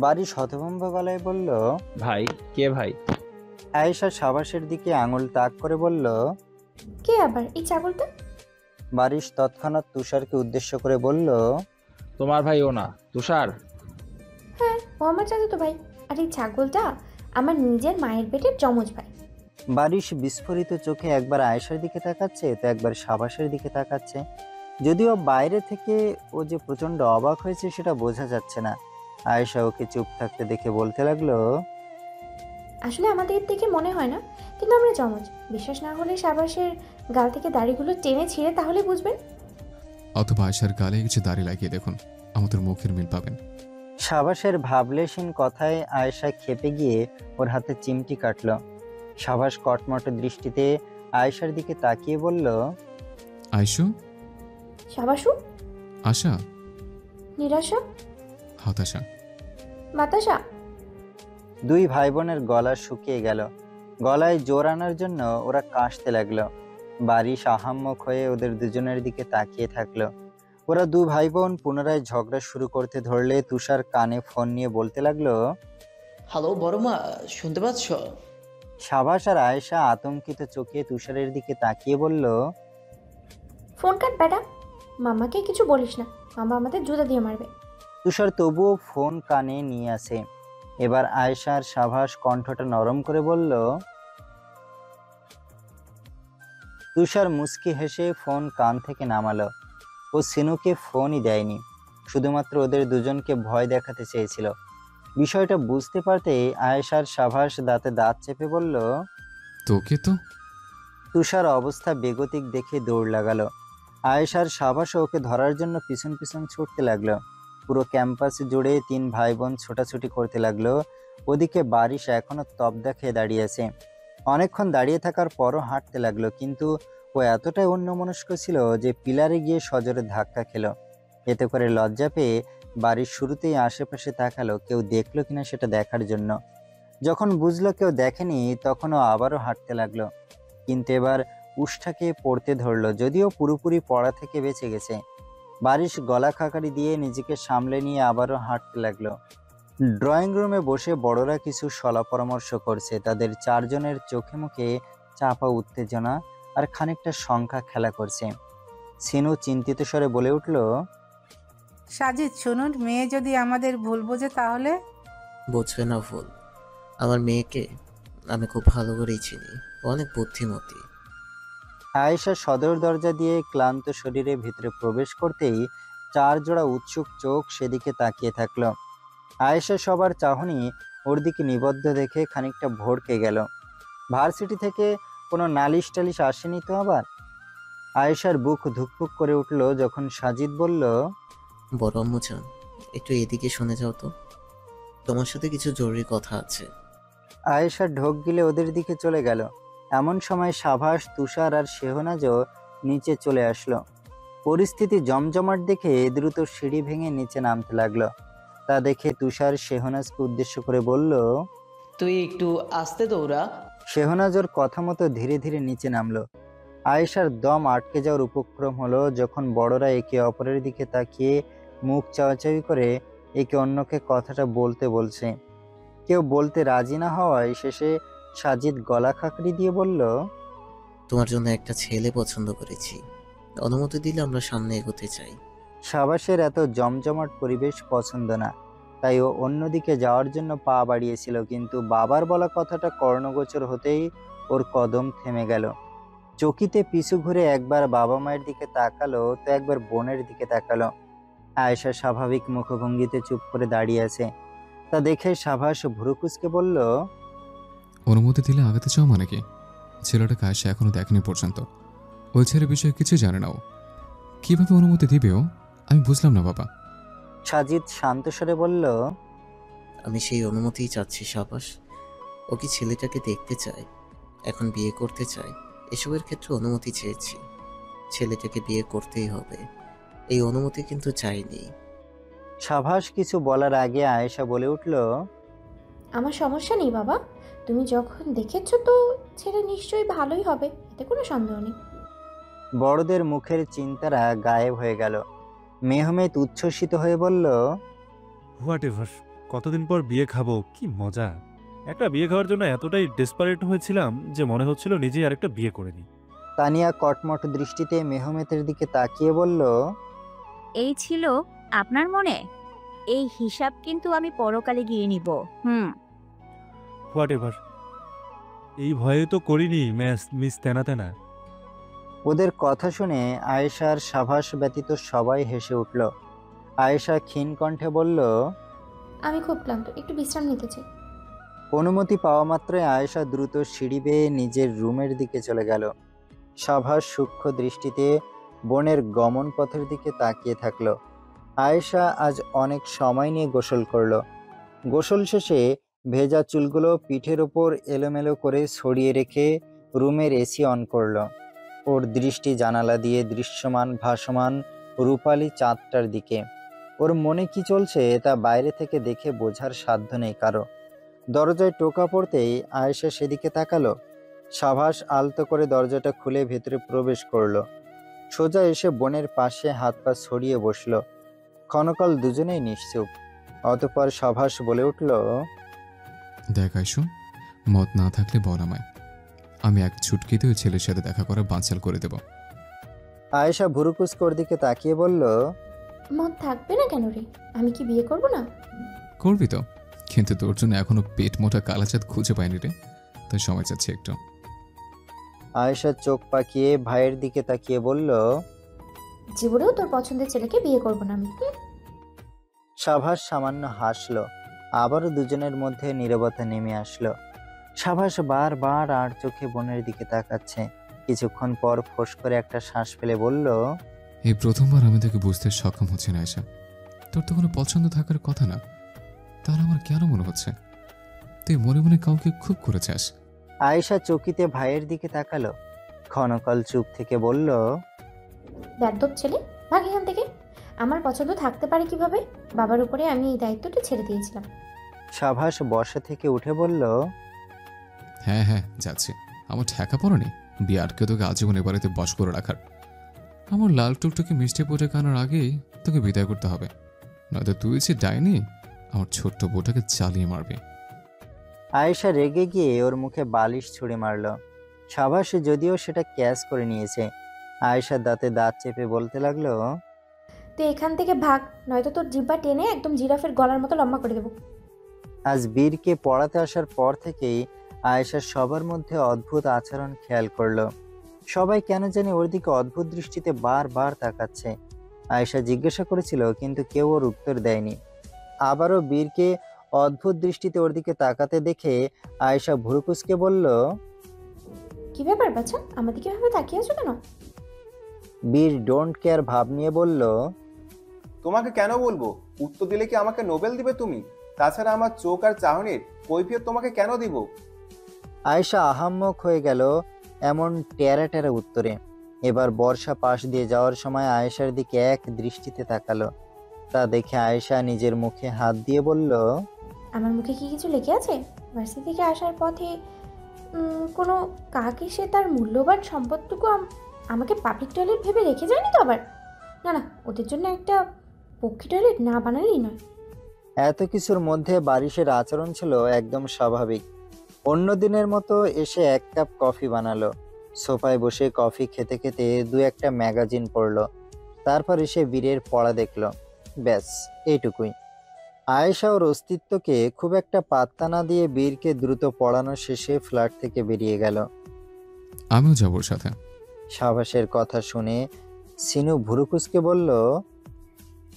B: বারিশ হতভম্ব গলায় বলল,
D: ভাই? কে ভাই?
B: আয়েশা সাবাসের দিকে আঙুল তাক করে বলল,
C: কে আবার এই ছাগলটা?
B: বারিশ তৎক্ষণাৎ তুষারকে উদ্দেশ্য করে বলল,
D: তোমার ভাই ও না, তুষার?
C: হ্যাঁ, ও আমার চাচাতো ভাই। আর এই ছাগলটা আমার নিজের মায়ের পেটের যমজ ভাই।
B: বারিশ বিস্ফোরিত চোখে একবার আয়েশার দিকে তাকাচ্ছে তো একবার সাবাসের দিকে তাকাচ্ছে। যদিও বাইরে থেকে ও যে প্রচন্ড অবাক হয়েছে সেটা বোঝা যাচ্ছে না। আয়েশা ওকে চুপ থাকতে দেখে বলতে লাগলো,
C: আসলে আমাদের দেখে মনে হয় না, কিন্তু আমরা জমজ। বিশ্বাস না হলে সাবাসের গাল থেকে দাড়িগুলো টেনে ছিঁড়ে তাহলে বুঝবেন।
E: অথবা আয়সার গালে কিছু দাড়ি লাগিয়ে দেখুন, আমাদের মুখের মিল পাবেন।
B: সাবাসের ভাবলেশীন কথায় আয়েশা খেপে গিয়ে ওর হাতে চিমটি কাটলো। সাবাস কটমট দৃষ্টিতে আয়েশার দিকে তাকিয়ে বলল,
E: আয়শু,
C: সাবাসু,
E: আশা,
C: নিরাশা,
E: হতাশা।
C: বাতাসা।
B: দুই ভাই বোনের গলা শুকিয়ে গেল। গলায় জোর আনার জন্য ওরা কাশতে লাগলো। বারিশ আহাম্মক হয়ে ওদের দুজনের দিকে তাকিয়ে থাকলো। ওরা দু ভাই বোন পুনরায় ঝগড়া শুরু করতে ধরলে তুষার কানে ফোন নিয়ে বলতে লাগলো,
A: হ্যালো বড়মা, শুনতে পাচ্ছ?
B: সাবাস আর আয়েশা আতঙ্কিত চোখে তুষারের দিকে তাকিয়ে বলল,
C: ফোন কাট বেটা, মামাকে কিছু বলিস না, মামা আমাদের জুতা দিয়ে মারবে।
B: তুষার তবুও ফোন কানে নিয়ে আসে। এবার আয়েশার সাবাস কণ্ঠটা নরম করে বলল। তুষার মুচকি হেসে ফোন কান থেকে নামালো। ও সিনুকে ফোনই দেয়নি, শুধুমাত্র ওদের দুজনকে ভয় দেখাতে চেয়েছিল। বিষয়টা বুঝতে পারতেই আয়েশার সাবাস দাঁতে দাঁত চেপে বলল,
E: তোকে তো।
B: তুষার অবস্থা বেগতিক দেখে দৌড় লাগালো। আয়েশার সাবাস ওকে ধরার জন্য পিছন পিছন ছুটতে লাগলো। পুরো ক্যাম্পাস জুড়ে তিন ভাই বোন ছোটাছুটি করতে লাগলো। ওদিকে বারিশ এখনো তবদা খেয়ে দাঁড়িয়ে আছে। অনেকক্ষণ দাঁড়িয়ে থাকার পরও হাঁটতে লাগলো, কিন্তু ও এতটাই অন্যমনস্ক ছিল যে পিলারে গিয়ে সজোরে ধাক্কা খেলো। এতে করে লজ্জা পেয়ে বাড়ির শুরুতেই আশেপাশে তাকালো কেউ দেখলো কিনা সেটা দেখার জন্য। যখন বুঝলো কেউ দেখেনি তখনও আবারও হাঁটতে লাগলো, কিন্তু এবার উষ্ঠাকে পড়তে ধরলো। যদিও পুরোপুরি পড়া থেকে বেঁচে গেছে। বারিশ গলা খাকারি দিয়ে নিজেকে সামলে নিয়ে আবারও হাঁটতে লাগলো। ড্রয়িং রুমে বসে বড়রা কিছু সলা পরামর্শ করছে। তাদের চারজনের চোখে মুখে চাপা উত্তেজনা আর খানিকটা সংখ্যা খেলা করছে। সিনু চিন্তিত স্বরে বলে উঠল,
F: সাজিদ শুনুন, মেয়ে যদি আমাদের ভুল বোঝে তাহলে?
G: বুঝবে না ভুল। আমার মেয়েকে আমি খুব ভালো করেই চিনি, অনেক বুদ্ধিমতী।
B: আয়েশা সদর দরজা দিয়ে ক্লান্ত শরীরে ভিতরে প্রবেশ করতেই চার জোড়া উৎসুক চোখ সেদিকে তাকিয়ে থাকলো। আয়েশা সবার চাহনি ওর দিকে নিবদ্ধ দেখে খানিকটা ভড়কে গেল। ভার্সিটি থেকে কোনো নালিশ টালিশ আসেনি তো আবার? আয়েশার বুক ধুকপুক করে উঠল যখন সাজিদ বলল,
G: বড় আম্মু যান, একটু এদিকে শুনে যাও তো, তোমার সাথে কিছু জরুরি কথা আছে।
B: আয়েশা ঢোক গিলে ওদের দিকে চলে গেল। এমন সময় সাভাস, তুষার আর শেহনাজও নিচে চলে আসলো। পরিস্থিতি জমজমাট দেখে দ্রুত সিঁড়ি ভেঙে নিচে নামতে লাগলো। তা দেখে তুষার শেহনাজকে উদ্দেশ্য করে বলল,
A: তুই একটু আস্তে দৌড়া।
B: শেহনাজ ওর কথা মতো ধীরে ধীরে নিচে নামলো। আয়েশার দম আটকে যাওয়ার উপক্রম হলো যখন বড়রা একে অপরের দিকে তাকিয়ে মুখ চাওয়াচাওয়ি করে একে অন্যকে কথাটা বলতে বলছে। কেউ বলতে রাজি না হওয়ায় শেষে সাজিদ গলা খাকড়ি দিয়ে বলল,
G: তোমার জন্য একটা ছেলে পছন্দ করেছি, অনুমতি দিলে আমরা সামনে এগোতে চাই।
B: সাবাসের এত জমজমাট পরিবেশ পছন্দ না, তাই ও অন্যদিকে যাওয়ার জন্য পা বাড়িয়েছিল, কিন্তু বাবার বলা কথাটা কর্ণগোচর হতেই ওর কদম থেমে গেল। চকিতে পিছু ঘুরে একবার বাবা মায়ের দিকে তাকালো তো একবার বোনের দিকে তাকালো। আয়েশা স্বাভাবিক মুখভঙ্গিতে চুপ করে দাঁড়িয়ে আছে। তা দেখে সাবাস ভ্রুকুচকে বলল,
E: অনুমতি দিলে আগাতে চাও মানে কি? ছেলেটাকে আয়সা এখনো দেখেনি পর্যন্ত, ওই ছেলের বিষয়ে কিছু জানে না। ও কিভাবে অনুমতি দিবে? ও আমি বুঝলাম না বাবা।
B: সাজিদ শান্ত স্বরে বলল,
G: আমি সেই অনুমতিই চাচ্ছি সাবাস। ও কি ছেলেটাকে দেখতে চায়, এখন বিয়ে করতে চায়, এসবের ক্ষেত্রে অনুমতি চেয়েছি। ছেলেটাকে বিয়ে করতেই হবে, এই অনুমতি কিন্তু চাইনি।
B: সাবাস কিছু বলার আগে আয়েশা বলে উঠল,
C: আমার সমস্যা নেই বাবা, তুমি যখন দেখেছো তো ছেলে নিশ্চয়ই ভালোই হবে, এতে কোনো সন্দেহ নেই।
B: বড়দের মুখের চিন্তারা গায়েব হয়ে গেল। মেহমেদ উচ্ছ্বসিত হয়ে বলল,
M: হোয়াট এভার, কতদিন পর বিয়ে খাবো, কি মজা। একটা বিয়ে খাওয়ার জন্য এতটাই ডেসপারেট হয়েছিলাম যে মনে হচ্ছিল নিজেই আরেকটা বিয়ে করে নিই।
B: তানিয়া কটমট দৃষ্টিতে মেহমেতের দিকে তাকিয়ে বলল,
N: এই ছিল আপনার মনে? এই হিসাব কিন্তু আমি পরকালে গিয়ে নিব।
M: হোয়াট এভার, এই ভয়ে তো করিনি মিস তেনা তেনা।
B: ওদের কথা শুনে আয়েশার সাভাস ব্যতীত সবাই হেসে উঠল। আয়েশা ক্ষীণ কণ্ঠে বলল,
C: আমি খুব ক্লান্ত, একটু বিশ্রাম নিতে চাই।
B: অনুমতি পাওয়া মাত্রই আয়েশা দ্রুত সিঁড়ি বেয়ে নিজের রুমের দিকে চলে গেল। সাভাস সূক্ষ্ম দৃষ্টিতে বোনের গমন পথের দিকে তাকিয়ে থাকলো। আয়েশা আজ অনেক সময় নিয়ে গোসল করলো। গোসল শেষে ভেজা চুলগুলো পিঠের ওপর এলোমেলো করে ছড়িয়ে রেখে রুমের এসি অন করলো। ওর দৃষ্টি জানালা দিয়ে দৃশ্যমান ভাসমান রূপালী চাঁদটার দিকে। ওর মনে কি চলছে তা বাইরে থেকে দেখে বোঝার সাধ্য নেই কারো। দরজায় টোকা পড়তেই আয়েশা সেদিকে তাকালো। সাভাস আলতো করে দরজাটা খুলে ভেতরে প্রবেশ করলো। সোজা এসে বোনের পাশে হাত পা ছড়িয়ে বসলো। ক্ষণকাল দুজনেই নিশ্চুপ। অতঃপর সাভাস বলে উঠল,
E: দেখ আইসু, মত না থাকলে বল আমায়, আমি এক ছুটকিতে ওই ছেলের সাথে দেখা করা বানচাল করে দেব।
B: আয়েশা ভুরুকুচকোর দিকে তাকিয়ে বলল,
C: মত থাকবে না কেন রে? আমি কি বিয়ে করব না?
E: করবি তো, কিন্তু তোর জন্য এখনো পেট মোটা কালাচাঁদ খুঁজে পাইনি রে, তাই সময় চাচ্ছি একটু।
B: আয়েশা চোখ পাকিয়ে ভাইয়ের দিকে তাকিয়ে বলল,
C: জীবনেও তোর পছন্দের ছেলেকে বিয়ে করব না আমি।
B: সাভাস সামান্য হাসলো। আবারও দুজনের মধ্যে নীরবতা নেমে আসলো। সাভাস বারবার আর চোখে বোনের দিকে তাকাচ্ছে। কিছুক্ষণ পর ফোঁস করে একটা শ্বাস ফেলে বলল,
E: এই প্রথমবার আমি তোকে বুঝতে সক্ষম হচ্ছি না আয়েশা। তোর তো কোনো পছন্দ থাকার কথা না, তাহলে আমার কেন মনে হচ্ছে তুই মনে মনে কাউকে খুব করে চাস।
B: আয়েশা চকিতে ভাইয়ের দিকে তাকালো। ক্ষণকাল চুপ থেকে বলল,
C: বেয়াদব ছেলে, ভাগ এখান থেকে। আমার পছন্দ থাকতে পারে কিভাবে? বাবার উপরে আমি এই দায়িত্বটা ছেড়ে দিয়েছিলাম।
B: সাভাস বসা থেকে উঠে বলল,
E: হ্যাঁ হ্যাঁ যাচ্ছি, আমার ঠেকা পড়েনি বিয়ে আটকে তোকে আজীবন এ বাড়িতে বশ করে রাখার। আমার লাল টুকটুকে মিষ্টি পোটে কানার আগেই তোকে বিদায় করতে হবে, নয়তো তুই যে ডাইনি আমার ছোট্ট বউটাকে চালিয়ে মারবি।
B: আয়েশা রেগে গিয়ে ওর মুখে বালিশ ছুঁড়ে মারল। সাভাস যদিও সেটা ক্যাচ করে নিয়েছে। আয়েশার দাঁতে দাঁত চেপে বলতে লাগলো,
C: তুই এখান থেকে ভাগ, নয়তো তোর জিহ্বা টেনে একদম জিরাফের গলার মতো লম্বা করে দেবো।
B: আজ বীরকে পড়াতে আসার পর থেকেই আয়েশা সবার মধ্যে অদ্ভুত আচরণ খেয়াল করলো। সবাই কেন জানি ওর দিকে অদ্ভুত দৃষ্টিতে বারবার তাকাচ্ছে। আয়েশা জিজ্ঞাসা করেছিল, কিন্তু কেউ ওর উত্তর দেয়নি। আবারও বীরকে অদ্ভুত দৃষ্টিতে ওর দিকে তাকাতে দেখে আয়েশা ভুরুকুচকে বলল,
C: কি ব্যাপার বাচ্চা, আমার দিকে ভাবে তাকিয়ে আছো কেন?
B: বীর ডোন্ট কেয়ার ভাব নিয়ে বলল,
I: তোমাকে কেন বলবো? উত্তর দিলে কি আমাকে নোবেল দিবে তুমি? তাছাড়া আমার চোখ আর চাহনির কৈফিয়ত তোমাকে কেন দিব?
B: আয়েশা আহাম্মক হয়ে গেল এমন টেরা টেরা উত্তরে। এবার বর্ষা পাশ দিয়ে যাওয়ার সময় আয়েশার দিকে এক দৃষ্টিতে তাকালো। তা দেখে আয়েশা নিজের মুখে হাত দিয়ে বলল,
C: আমার মুখে কি কিছু লেগে আছে? ভার্সিটি থেকে আসার পথে কোনো কাক এসে তার মূল্যবান সম্পদটুকু আমাকে পাবলিক টয়লেট ভেবে রেখে যায়নি তো আবার? না না, ওদের জন্য একটা পক্ষী টয়লেট না বানালেই নয়।
B: এত কিছুর মধ্যে বারিশের আচরণ ছিল একদম স্বাভাবিক। অন্য দিনের মতো এসে এক কাপ কফি বানালো। সোফায় বসে কফি খেতে খেতে দু একটা ম্যাগাজিন পড়লো। তারপর এসে বীরের পড়া দেখলো। ব্যাস এইটুকুই। আয়েশা ওর অস্তিত্বকে খুব একটা পাত্তা না দিয়ে বীরকে দ্রুত পড়ানো শেষে ফ্ল্যাট থেকে বেরিয়ে গেল।
E: আমিও যাবো ওর সাথে।
B: সাবাসের কথা শুনে সিনু ভুরুকুচকে বলল,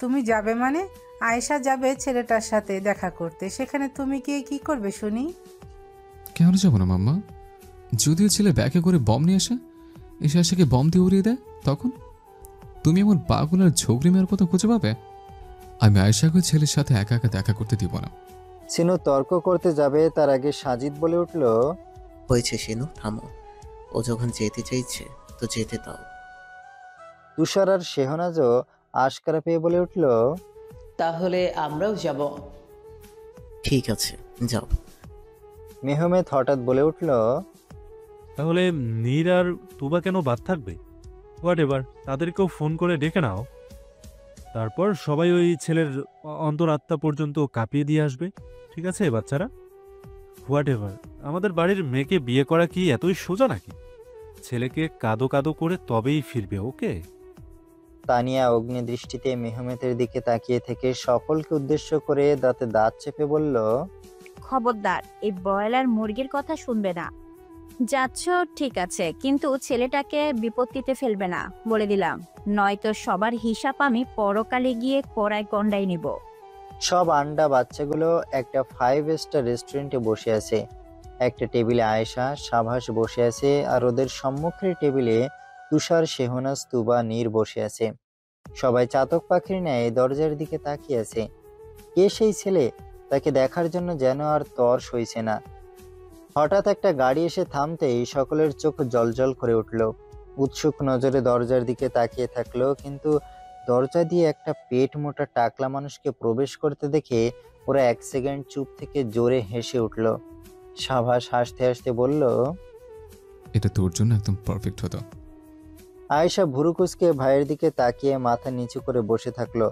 F: তুমি যাবে মানে? আয়েশা যাবে ছেলেটার সাথে দেখা করতে, সেখানে তুমি গিয়ে কি করবে শুনি?
E: কেন যাবো না মাম্মা? যদিও ছেলে ব্যাগে করে বম নিয়ে এসে আশাকে বম দিয়ে উড়িয়ে দেয়, তখন তুমি আমার পাগুলার ঝগড়ি মেয়ার কথা খুঁজে পাবে? আমি আয়েশাকে ছেলের সাথে একা একা দেখা করতে দিব না।
B: সিনু তর্ক করতে যাবে তার আগে সাজিদ বলে উঠল,
G: হয়েছে সিনু, থামো। ও যখন যেতে চাইছে তো যেতে দাও।
B: তুষার আর শেহনাজও আশকারা পেয়ে বলে উঠল,
A: তাহলে আমরাও যাব।
G: ঠিক আছে, যাও।
B: মেহমেদ হঠাৎ বলে উঠল,
M: তাহলে নীর আর তুবা কেন বাদ থাকবে? হোয়াট এভার, তাদেরকেও ফোন করে ডেকে নাও। তারপর সবাই ওই ছেলের অন্তরাত্মা পর্যন্ত কাঁপিয়ে দিয়ে আসবে। ঠিক আছে বাচ্চারা? হোয়াট এভার, আমাদের বাড়ির মেয়েকে বিয়ে করা কি এতই সোজা নাকি? ছেলেকে কাদো কাদো করে তবেই ফিরবে, ওকে?
B: তানিয়া অগ্নি দৃষ্টিতে মেহমেদের দিকে তাকিয়ে থেকে সকলকে উদ্দেশ্য করে দাঁতে দাঁত চেপে বলল,
N: খবরদার এই ব্রয়লার মুরগির কথা শুনবে না। যাচ্ছ ঠিক আছে, কিন্তু ছেলেটাকে বিপত্তিতে ফেলবে না বলে দিলাম, নয়তো সবার হিসাব আমি পরকালে গিয়ে কড়ায় গন্ডাই নিব।
B: সব আন্ডা বাচ্চাগুলো একটা 5 স্টার রেস্টুরেন্টে বসে আছে। একটা টেবিলে আয়েশা, সাভাস বসে আছে, আর ওদের সম্মুখের টেবিলে তুষার, শেহনাজ, তুবা, নীর বসে আছে। সবাই চাতক পাখির ন্যায় দরজার দিকে তাকিয়ে আছে। কে সেই ছেলে, তাকে দেখার জন্য যেন আর তর সইছে না। হঠাৎ একটা গাড়ি এসে থামতেই সকলের চোখ জ্বলজ্বল করে উঠল। উৎসুক নজরে দরজার দিকে তাকিয়ে থাকলো, কিন্তু দরজা দিয়ে একটা পেট মোটা টাকলা মানুষকে প্রবেশ করতে দেখে ওরা 1 সেকেন্ড চুপ থেকে জোরে হেসে উঠল। সাভাস হাসতে হাসতে বলল,
E: এটা তোর জন্য একদম পারফেক্ট হতো।
B: আয়েশা ভুরু কুঁচকে ভাইয়ের দিকে তাকিয়ে মাথা নিচু করে বসে থাকলো।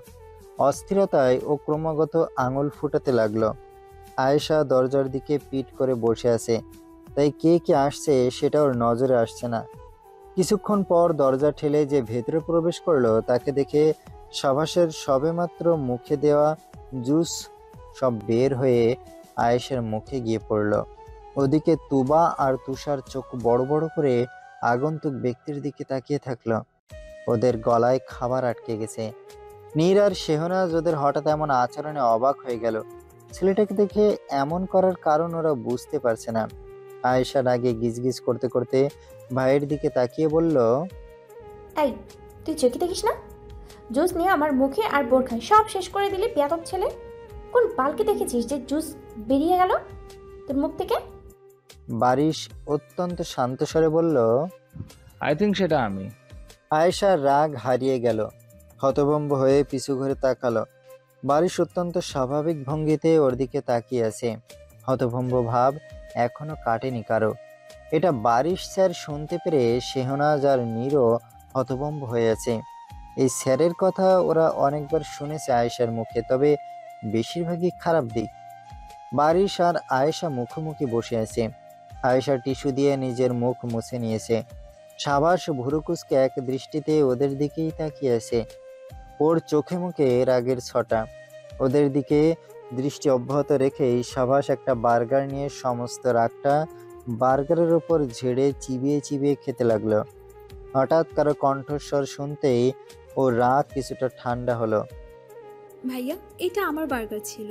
B: অস্থিরতায় ও ক্রমাগত আঙুল ফুটাতে লাগলো। আয়েশা দরজার দিকে পিঠ করে বসে আছে, তাই কে কে আসছে সেটা ওর নজরে আসছে না। কিছুক্ষণ পর দরজা ঠেলে যে ভেতরে প্রবেশ করলো তাকে দেখে সাভাসের সবেমাত্র মুখে দেওয়া জুস সব বের হয়ে আয়েশার মুখে গিয়ে পড়ল। ওদিকে তুবা আর তুষার চোখ বড় বড় করে আগন্তুক ব্যক্তির দিকে তাকিয়ে থাকলো। ওদের গলায় খাবার আটকে গেছে। নীর আর শেহনাজ ওদের হঠাৎ এমন আচরণে অবাক হয়ে গেল। ছেলেটাকে দেখে এমন করার কারণ ওরা বুঝতে পারছে না। আয়েশা রাগে গিজগিজ করতে করতে ভাইয়ের দিকে তাকিয়ে বলল,
C: এই তুই চোখে দেখিস না? জুস নিয়ে আমার মুখে আর বোরখায় সব শেষ করে দিলি বেয়াদব ছেলে। কোন বালকে দেখেছিস যে জুস বেরিয়ে গেল তোর মুখ থেকে?
B: বারিশ অত্যন্ত শান্ত স্বরে বলল,
D: আই থিঙ্ক সেটা আমি।
B: আয়েশার রাগ হারিয়ে গেল। হতভম্ব হয়ে পিছু ঘুরে তাকালো। বারিশ অত্যন্ত স্বাভাবিক ভঙ্গিতে ওর দিকে তাকিয়ে আছে। হতভম্ব ভাব এখনো কাটেনি কারো। এটা বারিশ স্যার শুনতে পেরে শেহনাজ আর নীরও হতভম্ব হয়ে আছে। এই স্যারের কথা ওরা অনেকবার শুনেছে আয়েশার মুখে, তবে বেশিরভাগই খারাপ দিক। বারিশ আর আয়েশা মুখোমুখি বসে আছে। আয়েশা টিস্যু দিয়ে নিজের মুখ মুছে নিয়েছে। সাবাস ভুরুকুসকে এক দৃষ্টিতে ওদের দিকেই তাকিয়ে আছে। ওর চোখে মুখে রাগের ছটা। ওদের দিকে দৃষ্টি অব্যাহত রেখেই সাবাস একটা বার্গার নিয়ে সমস্ত রাগটা বার্গারের উপর ঝেড়ে চিবিয়ে চিবিয়ে খেতে লাগলো। হঠাৎ কারো কণ্ঠস্বর শুনতেই ও রাগ কিছুটা ঠান্ডা হলো।
O: ভাইয়া, এটা আমার বার্গার ছিল।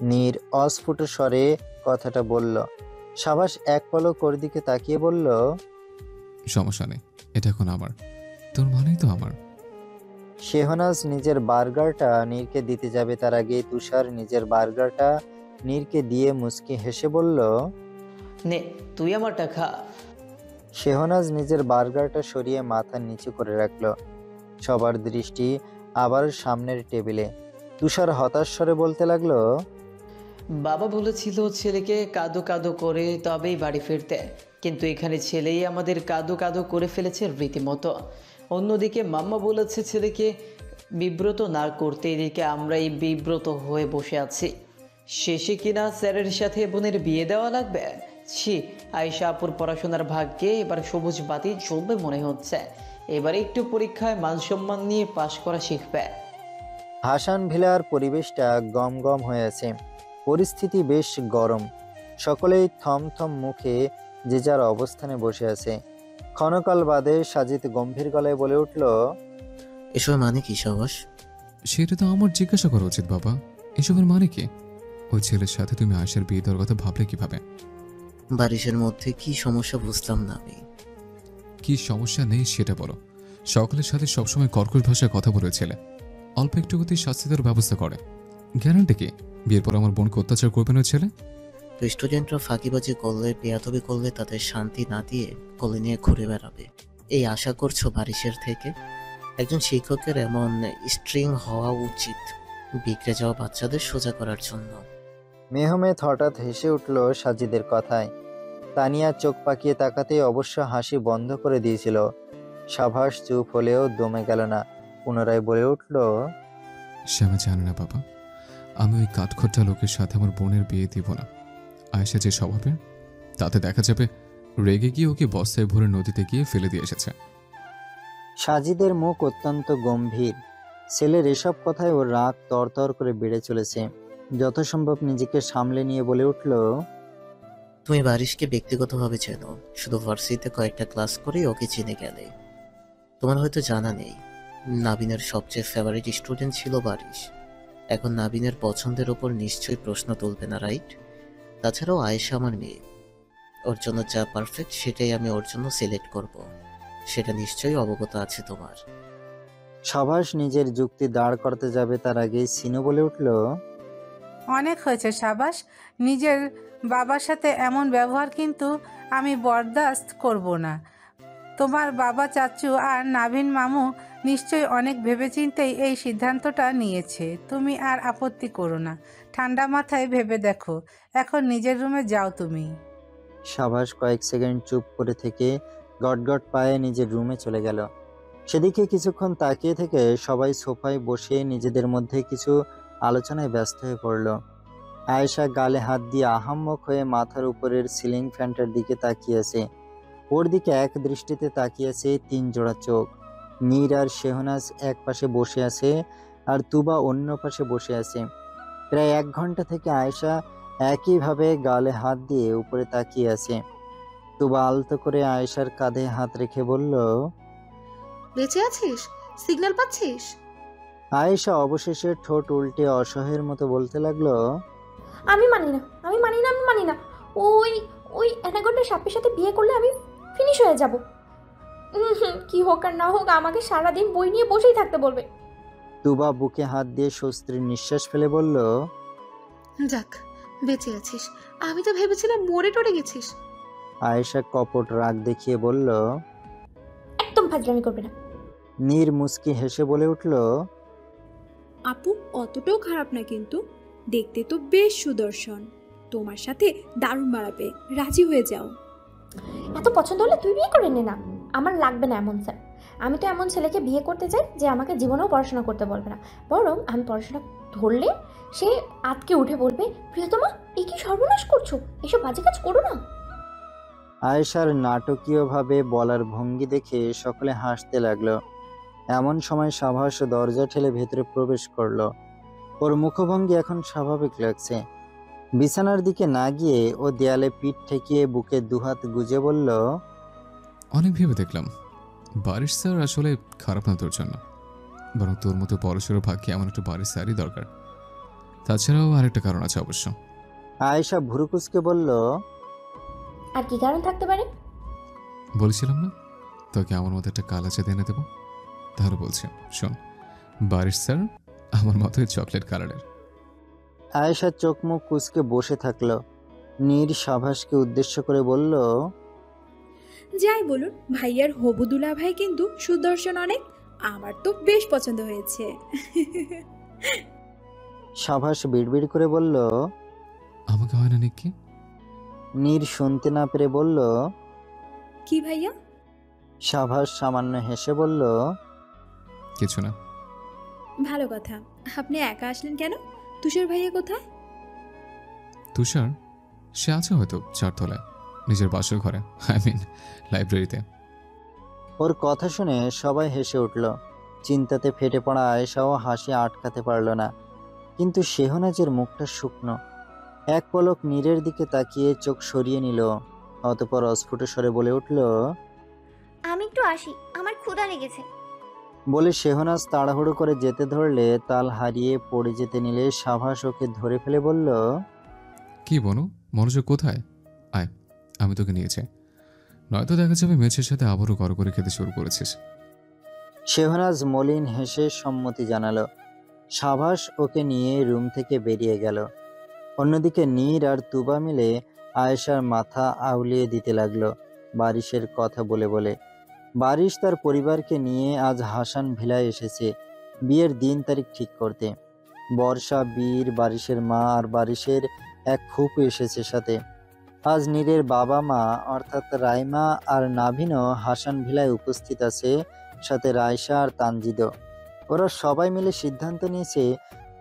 B: নীর অস্ফুট স্বরে কথাটা বলল। সাবাস এক পলক ওর দিকে তাকিয়ে বলল,
E: সমস্যা নেই, এটা এখন আমার। তোর মানেই তো আমার।
B: শেহনাজ নিজের বার্গারটা নীরকে দিতে যাবে, তার আগে তুষার নিজের বার্গারটা নীরকে দিয়ে মুচকি হেসে বলল,
A: নে তুই আমারটা খা।
B: শেহনাজ নিজের বার্গারটা সরিয়ে মাথা নিচু করে রাখলো। সবার দৃষ্টি আবার সামনের টেবিলে। তুষার হতাশ স্বরে বলতে লাগলো,
A: বাবা বলেছিল ছেলেকে কাঁদো কাঁদো করে তবেই বাড়ি ফিরতে, কিন্তু এখানে ছেলেই আমাদের কাঁদো কাঁদো করে ফেলেছে রীতিমতো। অন্যদিকে মাম্মা বলেছে ছেলেকে বিব্রত না করতে, এদিকে আমরাই বিব্রত হয়ে বসে আছি। শেষে কিনা স্যারের সাথে বোনের বিয়ে দেওয়া লাগবে। ছি, আয়েশা আপুর পড়াশোনার ভাগ্যে এবার সবুজ বাতি জ্বলবে মনে হচ্ছে। এবারে একটু পরীক্ষায় মানসম্মান নিয়ে পাশ করা শিখবে।
B: হাসান ভিলার পরিবেশটা গম গম হয়ে আছে। পরিস্থিতি বেশ গরম। সকলেই থমথম মুখে যে যার অবস্থানে বসে আছে। ক্ষণকাল বাদে সাজিদ গম্ভীর গলায় বলে উঠল,
G: এসব মানে কি সাহস?
E: সেটা তো আমার জিজ্ঞাসা করা উচিত বাবা। এসবের মানে কি? ওই ছেলের সাথে তুমি আয়েশার বিয়ে দেওয়ার কথা ভাবলে কিভাবে?
G: বারিশের মধ্যে কি সমস্যা বুঝলাম না আমি।
E: কি সমস্যা নেই সেটা বলো। সকলের সাথে সবসময় কর্কশ ভাষায় কথা বলে ছেলে অল্প একটু গতি শাস্তি দেওয়ার ব্যবস্থা করে। গ্যারান্টি কি বিয়ের পর আমার বোনকে অত্যাচার করবে না ছেলে?
G: রেস্টুরেন্টরা ফাঁকিবাজি করলে, বেয়াদবি করলে তাদের শান্তি না দিয়ে কোলে নিয়ে ঘুরে বেড়াবে, এই আশা করছো বারিশের থেকে? একজন শিক্ষকের এমন স্ট্রিং হওয়া উচিত বিগড়ে যাওয়া বাচ্চাদের সোজা করার জন্য।
B: মেহমেদ হঠাৎ হেসে উঠল সাজিদের কথায়। তানিয়া চোখ পাকিয়ে তাকাতে অবশ্য হাসি বন্ধ করে দিয়েছিল। সাভাস চুপ হলেও দমে গেল না, পুনরায় বলে উঠল,
E: সে আমি জানি না বাবা। আমি ওই কাঠখোট্টা লোকের সাথে আমার বোনের বিয়ে দিব না। আয়েশা যে স্বভাবে, তাতে দেখা যাবে রেগে গিয়ে ওকে বস্তায় ভরে নদীতে গিয়ে ফেলে দিয়ে এসেছে।
B: সাজিদের মুখ অত্যন্ত গম্ভীর। ছেলের এসব কথায় ওর রাগ তরতর করে বেড়ে চলেছে। যথাসম্ভব নিজেকে সামলে নিয়ে বলে উঠল,
G: তুমি বারিশকে ব্যক্তিগতভাবে চেনো, শুধু ভার্সিটিতে কয়েকটা ক্লাস করেই ওকে চিনে গেলে। তোমার হয়তো জানা নেই, নাবিনের সবচেয়ে ফেভারিট স্টুডেন্ট ছিল বারিশ। এখন নাবিনের পছন্দের ওপর নিশ্চয়ই প্রশ্ন তুলবে না, রাইট? তাছাড়াও আয়েশা আমার মেয়ে, ওর জন্য যা পারফেক্ট সেটাই আমি ওর জন্য সিলেক্ট করব। সেটা নিশ্চয়ই অবগত আছে তোমার।
B: সাবাস নিজের যুক্তি দাঁড় করতে যাবে তার আগেই সিনু বলে উঠল,
F: অনেক হয়েছে সাবাস, নিজের বাবার সাথে এমন ব্যবহার কিন্তু আমি বরদাস্ত করব না। তোমার বাবা, চাচু আর নাভিন মামু নিশ্চয়ই অনেক ভেবেচিন্তেই এই সিদ্ধান্তটা নিয়েছে। তুমি আর আপত্তি করো না, ঠান্ডা মাথায় ভেবে দেখো। এখন নিজের রুমে যাও তুমি।
B: সাবাস কয়েক সেকেন্ড চুপ করে থেকে গটগট পায়ে নিজের রুমে চলে গেল। সেদিকে কিছুক্ষণ তাকিয়ে থেকে সবাই সোফায় বসে নিজেদের মধ্যে কিছু আলোচনায় ব্যস্ত হয়ে পড়ল। আয়েশা গালে হাত দিয়ে আহাম্মক হয়ে মাথার উপরের সিলিং ফ্যানটার দিকে তাকিয়েছে। ওর দিকে এক দৃষ্টিতে তাকিয়েছে 3 জোড়া চোখ। নীর আর শেহনাজ এক পাশে বসে আছে আর তুবা অন্য পাশে বসে আছে। প্রায় 1 ঘন্টা থেকে আয়েশা একইভাবে গালে হাত দিয়ে উপরে তাকিয়ে আছে। তুবা আলতো করে আয়েশার কাঁধে হাত রেখে বলল,
K: বেঁচে আছিস? সিগন্যাল পাচ্ছিস?
B: আয়েশা অবশেষে ঠোঁট উল্টে অসহায়ের মতো বলতে লাগলো,
C: আমি মানি না, আমি মানি না, আমি মানি না। ওই ওই অ্যানাকন্ডা সাপের সাথে বিয়ে করলে আমি ফিনিশ হয়ে যাব। কি হোক আর না হোক আমাকে সারাদিন বই নিয়ে বসেই থাকতে বলবে।
B: তুবা বুকে হাত দিয়ে স্বস্তির নিঃশ্বাস ফেলে বলল,
K: যাক, বেঁচে আছিস। আমি তো ভেবেছিলাম মরে টরে গেছিস।
B: আয়েশা কপট রাগ দেখিয়ে বলল,
C: একদম ফাজলামি করবে না।
B: নীর মুস্কি হেসে বলে উঠল,
O: আপু অতটাও খারাপ না, কিন্তু দেখতে তো বেশ সুদর্শন। তোমার সাথে দারুণ মানাবে, রাজি হয়ে যাও।
C: এত পছন্দ হলে তুই বিয়ে করে নে না, আমার লাগবে না এমন স্যার। আমি তো এমন ছেলেকে বিয়ে করতে চাই যে আমাকে জীবনেও পড়াশোনা করতে বলবে না, বরং আমি পড়াশোনা ধরলে সে আতকে উঠে বলবে, প্রিয়তমা এই কি সর্বনাশ করছো, এসব বাজে কাজ করো না।
B: আয়েশার নাটকীয়ভাবে বলার ভঙ্গি দেখে সকলে হাসতে লাগলো। এমন সময় সাবাস দরজা ঠেলে ভেতরে প্রবেশ করলো। ওর মুখভঙ্গি এখন স্বাভাবিক লাগছে। বিছানার দিকে না গিয়ে ও দেয়ালে পিঠ ঠেকিয়ে বুকে দুহাত গুজে বলল,
E: অনেক ভেবে দেখলাম বারিশ স্যার আসলে খারাপ না তোর জন্য, বরং তোর মতো বড়সড় ভাগ্যে এমন একটা বারিশ স্যারই দরকার। তাছাড়াও আরেকটা কারণ আছে অবশ্য।
B: আয়েশা ভুরুকুচকে বলল,
C: আর কি কারণ থাকতে পারে?
E: বলছিলাম না তোকে আমার মতো একটা কালাচে এনে দেবো? তাহলে বলছি শোন, বারিশ স্যার আমার মতোই চকলেট কালারের।
B: আয়েশা চোখ মুখ কুচকে বসে থাকলো। নীর সাবাসকে উদ্দেশ্য করে বলল,
O: যাই বলুন, ভাইয়ার হবুদুলা ভাই কিন্তু সুদর্শন অনেক। আমার তো বেশ পছন্দ হয়েছে।
B: সাবাস বিড়বিড় করে বলল,
E: আমাকে হয় না নিকি?
B: নীর শুনতে না পেরে বলল,
O: কি ভাইয়া?
B: সাবাস সামান্য হেসে বলল,
E: কিছু না।
O: ভালো কথা। আপনি একা আসলেন কেন? তুষার ভাইয়া কোথায়?
E: তুষার সে আছে হয়তো 4 তলায় নিজের বাসর ঘরে, আই মিন লাইব্রেরিতে।
B: ওর কথা শুনে সবাই হেসে উঠল। চিন্তাতে ফেটে পড়া আয়েশাও হাসি আটকাতে পারল না। কিন্তু শেহনাজের মুখটা শুকনো। এক পলক নীরের দিকে তাকিয়ে চোখ সরিয়ে নিল। অতঃপর অস্ফুট স্বরে বলে উঠল,
J: আমি একটু আসি, আমার ক্ষুধা লেগেছে।
B: বলে শেহনাজ তাড়াহুড়ো করে যেতে ধরলে তাল হারিয়ে পড়ে যেতে নিলে সাবাস ওকে ধরে ফেলে বলল,
E: কি বনু, মনোযোগ কোথায়? আয়, আমি তোকে নিয়েছি, নয়তো দেখা যাবে মেছের সাথে আবারও করে খেতে শুরু করেছিস।
B: শেহনাজ মলিন হেসে সম্মতি জানালো। সাবাস ওকে নিয়ে রুম থেকে বেরিয়ে গেল। অন্যদিকে নীর আর তুবা মিলে আয়েশার মাথা আউলিয়ে দিতে লাগলো বারিশের কথা বলে বলে। বারিশ তার পরিবারকে নিয়ে আজ হাসান ভিলায় এসেছে বিয়ের দিন তারিখ ঠিক করতে। বর্ষা, বীর, বারিশের মা আর বারিশের এক ফুপু এসেছে সাথে। আজ নীরের বাবা মা অর্থাৎ রাইমা আর নাভিনও হাসান ভিলায় উপস্থিত আছে, সাথে রায়শা আর তানজিদও। ওরা সবাই মিলে সিদ্ধান্ত নিয়েছে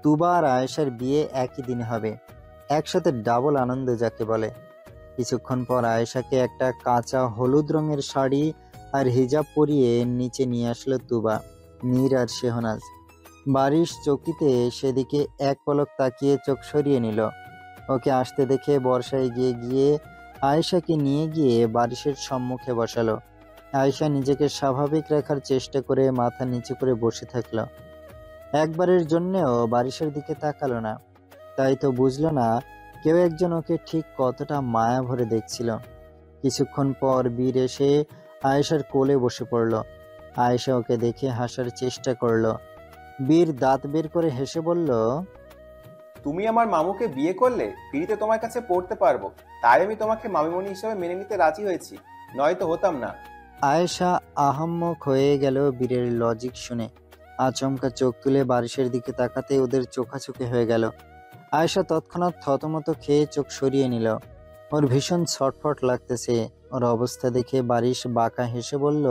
B: তুবা আর আয়েশার বিয়ে একই দিনে হবে। একসাথে ডাবল আনন্দ যাকে বলে। কিছুক্ষণ পর আয়েশাকে একটা কাঁচা হলুদ রঙের শাড়ি আর হিজাব পরিয়ে নিচে নিয়ে আসলো তুবা, নীর আর শেহনাজ। বারিশ চকিতে সেদিকে এক পলক তাকিয়ে চোখ সরিয়ে নিল। ওকে আসতে দেখে বর্ষা এগিয়ে গিয়ে আয়েশাকে নিয়ে গিয়ে বারিশের সম্মুখে বসালো। আয়েশা নিজেকে স্বাভাবিক রাখার চেষ্টা করে মাথা নিচু করে বসে থাকলো। একবারের জন্যেও বারিশের দিকে তাকালো না। তাই তো বুঝলো না কেউ একজন ওকে ঠিক কতটা মায়া ভরে দেখছিল। কিছুক্ষণ পর বীর এসে আয়েশার কোলে বসে পড়ল। আয়েশা ওকে দেখে হাসার চেষ্টা করলো। বীর দাঁত বের করে হেসে বলল,
I: তুমি আমার মামুকে বিয়ে করলে ফ্রিতে তোমার কাছে পড়তে পারবো, তাই আমি তোমাকে মামিমণি হিসেবে মেনে নিতে রাজি হয়েছি, নয়তো হতাম না।
B: আয়েশা আহাম্মক হয়ে গেল বীরের লজিক শুনে। আচমকা চোখ তুলে বারিশের দিকে তাকাতে ওদের চোখাচোখি হয়ে গেল। আয়েশা তৎক্ষণাৎ থতমত খেয়ে চোখ সরিয়ে নিল। ওর ভীষণ ছটফট লাগতেছে। ওর অবস্থা দেখে বারিশ বাঁকা হেসে বলল,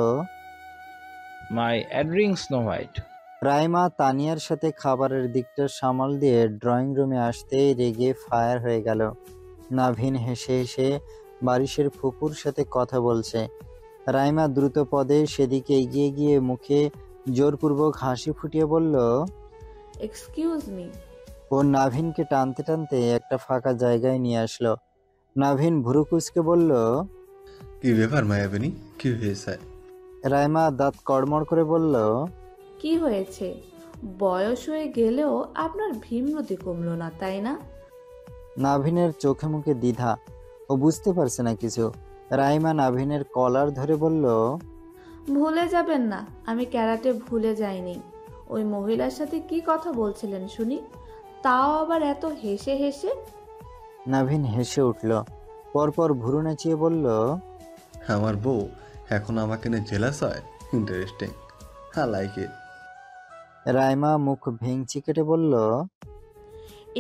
D: মাই অ্যাড্রিং স্নো হোয়াইট।
B: রাইমা তানিয়ার সাথে খাবারের দিকটা সামাল দিয়ে ড্রয়িং রুমে আসতেই রেগে ফায়ার হয়ে গেল। নাভিন হেসে হেসে বারিশের ফুপুর সাথে কথা বলছে। রাইমা দ্রুত পদে সেদিকে এগিয়ে গিয়ে মুখে জোরপূর্বক হাসি ফুটিয়ে বলল,
P: এক্সকিউজ মি।
B: ও নাভিনকে টানতে টানতে একটা ফাঁকা জায়গায় নিয়ে আসলো। নাভিন ভুরু কুঁচকে বলল,
Q: কি ব্যাপার মায়াবিনী, কি হয়েছে?
B: রাইমা দাঁত কড়মড় করে বলল,
P: কি হয়েছে? বয়স হয়ে গেলেও আপনার ভীমরতি কমলো না, তাই না?
B: নাভিনের চোখে মুখে দ্বিধা। ও বুঝতে পারছে না কিছু। রাইমা নাভিনের কলার ধরে বলল,
P: ভুলে যাবেন না, আমি ক্যারাটে ভুলে যাইনি। ওই মহিলার সাথে কি কথা বলছিলেন শুনি, তাও আবার এত হেসে হেসে।
B: নাভিন হেসে উঠল। পরপর ভুরু নাচিয়ে বলল,
Q: আমার বউ এখন আমাকে নিয়ে জেলাস হয়? Interesting, I like it.
B: Raima মুখ ভেঙচি কেটে বলল,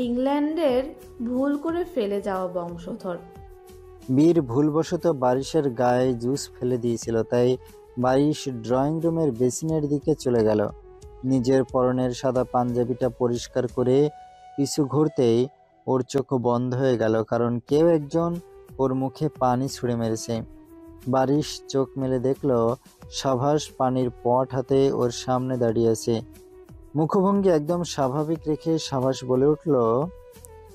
P: ইংল্যান্ডের ভুল করে ফেলে যাওয়া বংশধর।
B: বীর ভুলবশত বারিশের গায়ে জুস ফেলে দিয়েছিল, তাই বারিশ ড্রয়িং রুমের বেসিনের দিকে চলে গেল। নিজের পরনের সাদা পাঞ্জাবিটা পরিষ্কার করে পিছু ঘুরতেই ওর চোখ বন্ধ হয়ে গেল, কারণ কেউ একজন ওর মুখে পানি ছুঁড়ে মেরেছে। বারিশ চোখ মেলে দেখল সাভাস পানির পট হাতে ওর সামনে দাঁড়িয়ে আছে। মুখভঙ্গি একদম স্বাভাবিক রেখে সাভাস বলে উঠল,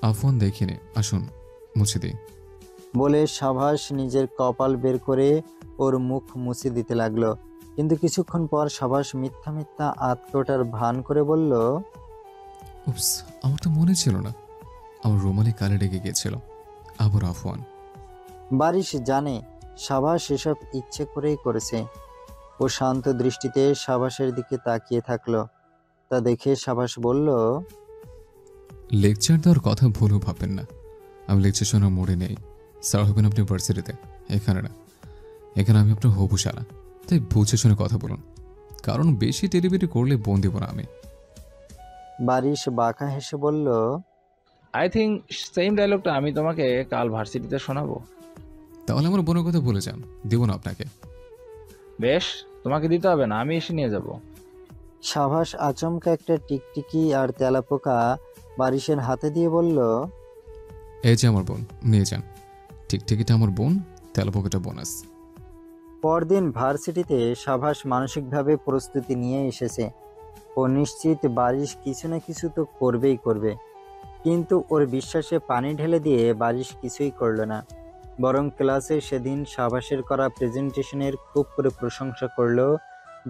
E: আফওয়ান দেখিনি, আসুন মুছে দিই।
B: বলে সাভাস নিজের কপাল বের করে ওর মুখ মুছে দিতে লাগলো। কিন্তু কিছুক্ষণ পর সাভাস মিথ্যা মিথ্যা আত্মটার ভান করে বলল,
E: উপস, আমার তো মনে ছিল না। আমার রুমালি কালে লেগে গিয়েছিল। আবার আফওয়ান।
B: বারিশ জানে সাভাস এসব ইচ্ছে করেই করেছে। ও শান্ত দৃষ্টিতে সাভাসের দিকে তাকিয়ে থাকলো। তা দেখে সাভাস বলল,
E: লেকচার দেওয়ার কথা ভুলও ভাববেন না। আমি লেকচার শোনার মোড়ে নেই। স্যার হবেন আপনি ভার্সিটিতে, এখানে না। এখানে আমি আপনার হবু সারা, তাই বুঝে শুনে কথা বলুন, কারণ বেশি টেলিবেটি করলে বোন দেব না আমি।
B: বারিশ বাঁকা হেসে বলল,
D: আই থিঙ্ক সেম ডায়লগটা আমি তোমাকে কাল ভার্সিটিতে শোনাবো।
E: তাহলে আমার বোনের কথা বলে যান, দেব না আপনাকে।
D: বেশ, তোমাকে দিতে হবে না, আমি এসে নিয়ে যাব।
B: সাভাস আচমকা একটা টিকটিকি আর তেলাপোকা বারিশের হাতে দিয়ে বলল,
E: এই যে আমার বোন, নিয়ে যান। টিকটিকিটা আমার বোন, তেলাপোকাটা বোনাস।
B: পরদিন ভার্সিটিতে সাভাস মানসিকভাবে প্রস্তুতি নিয়ে এসেছে। ও নিশ্চিত বারিশ কিছু না কিছু তো করবেই করবে। কিন্তু ওর বিশ্বাসে পানি ঢেলে দিয়ে বারিশ কিছুই করলো না, বরং ক্লাসে সেদিন সাভাসের করা প্রেজেন্টেশনের খুব করে প্রশংসা করলো,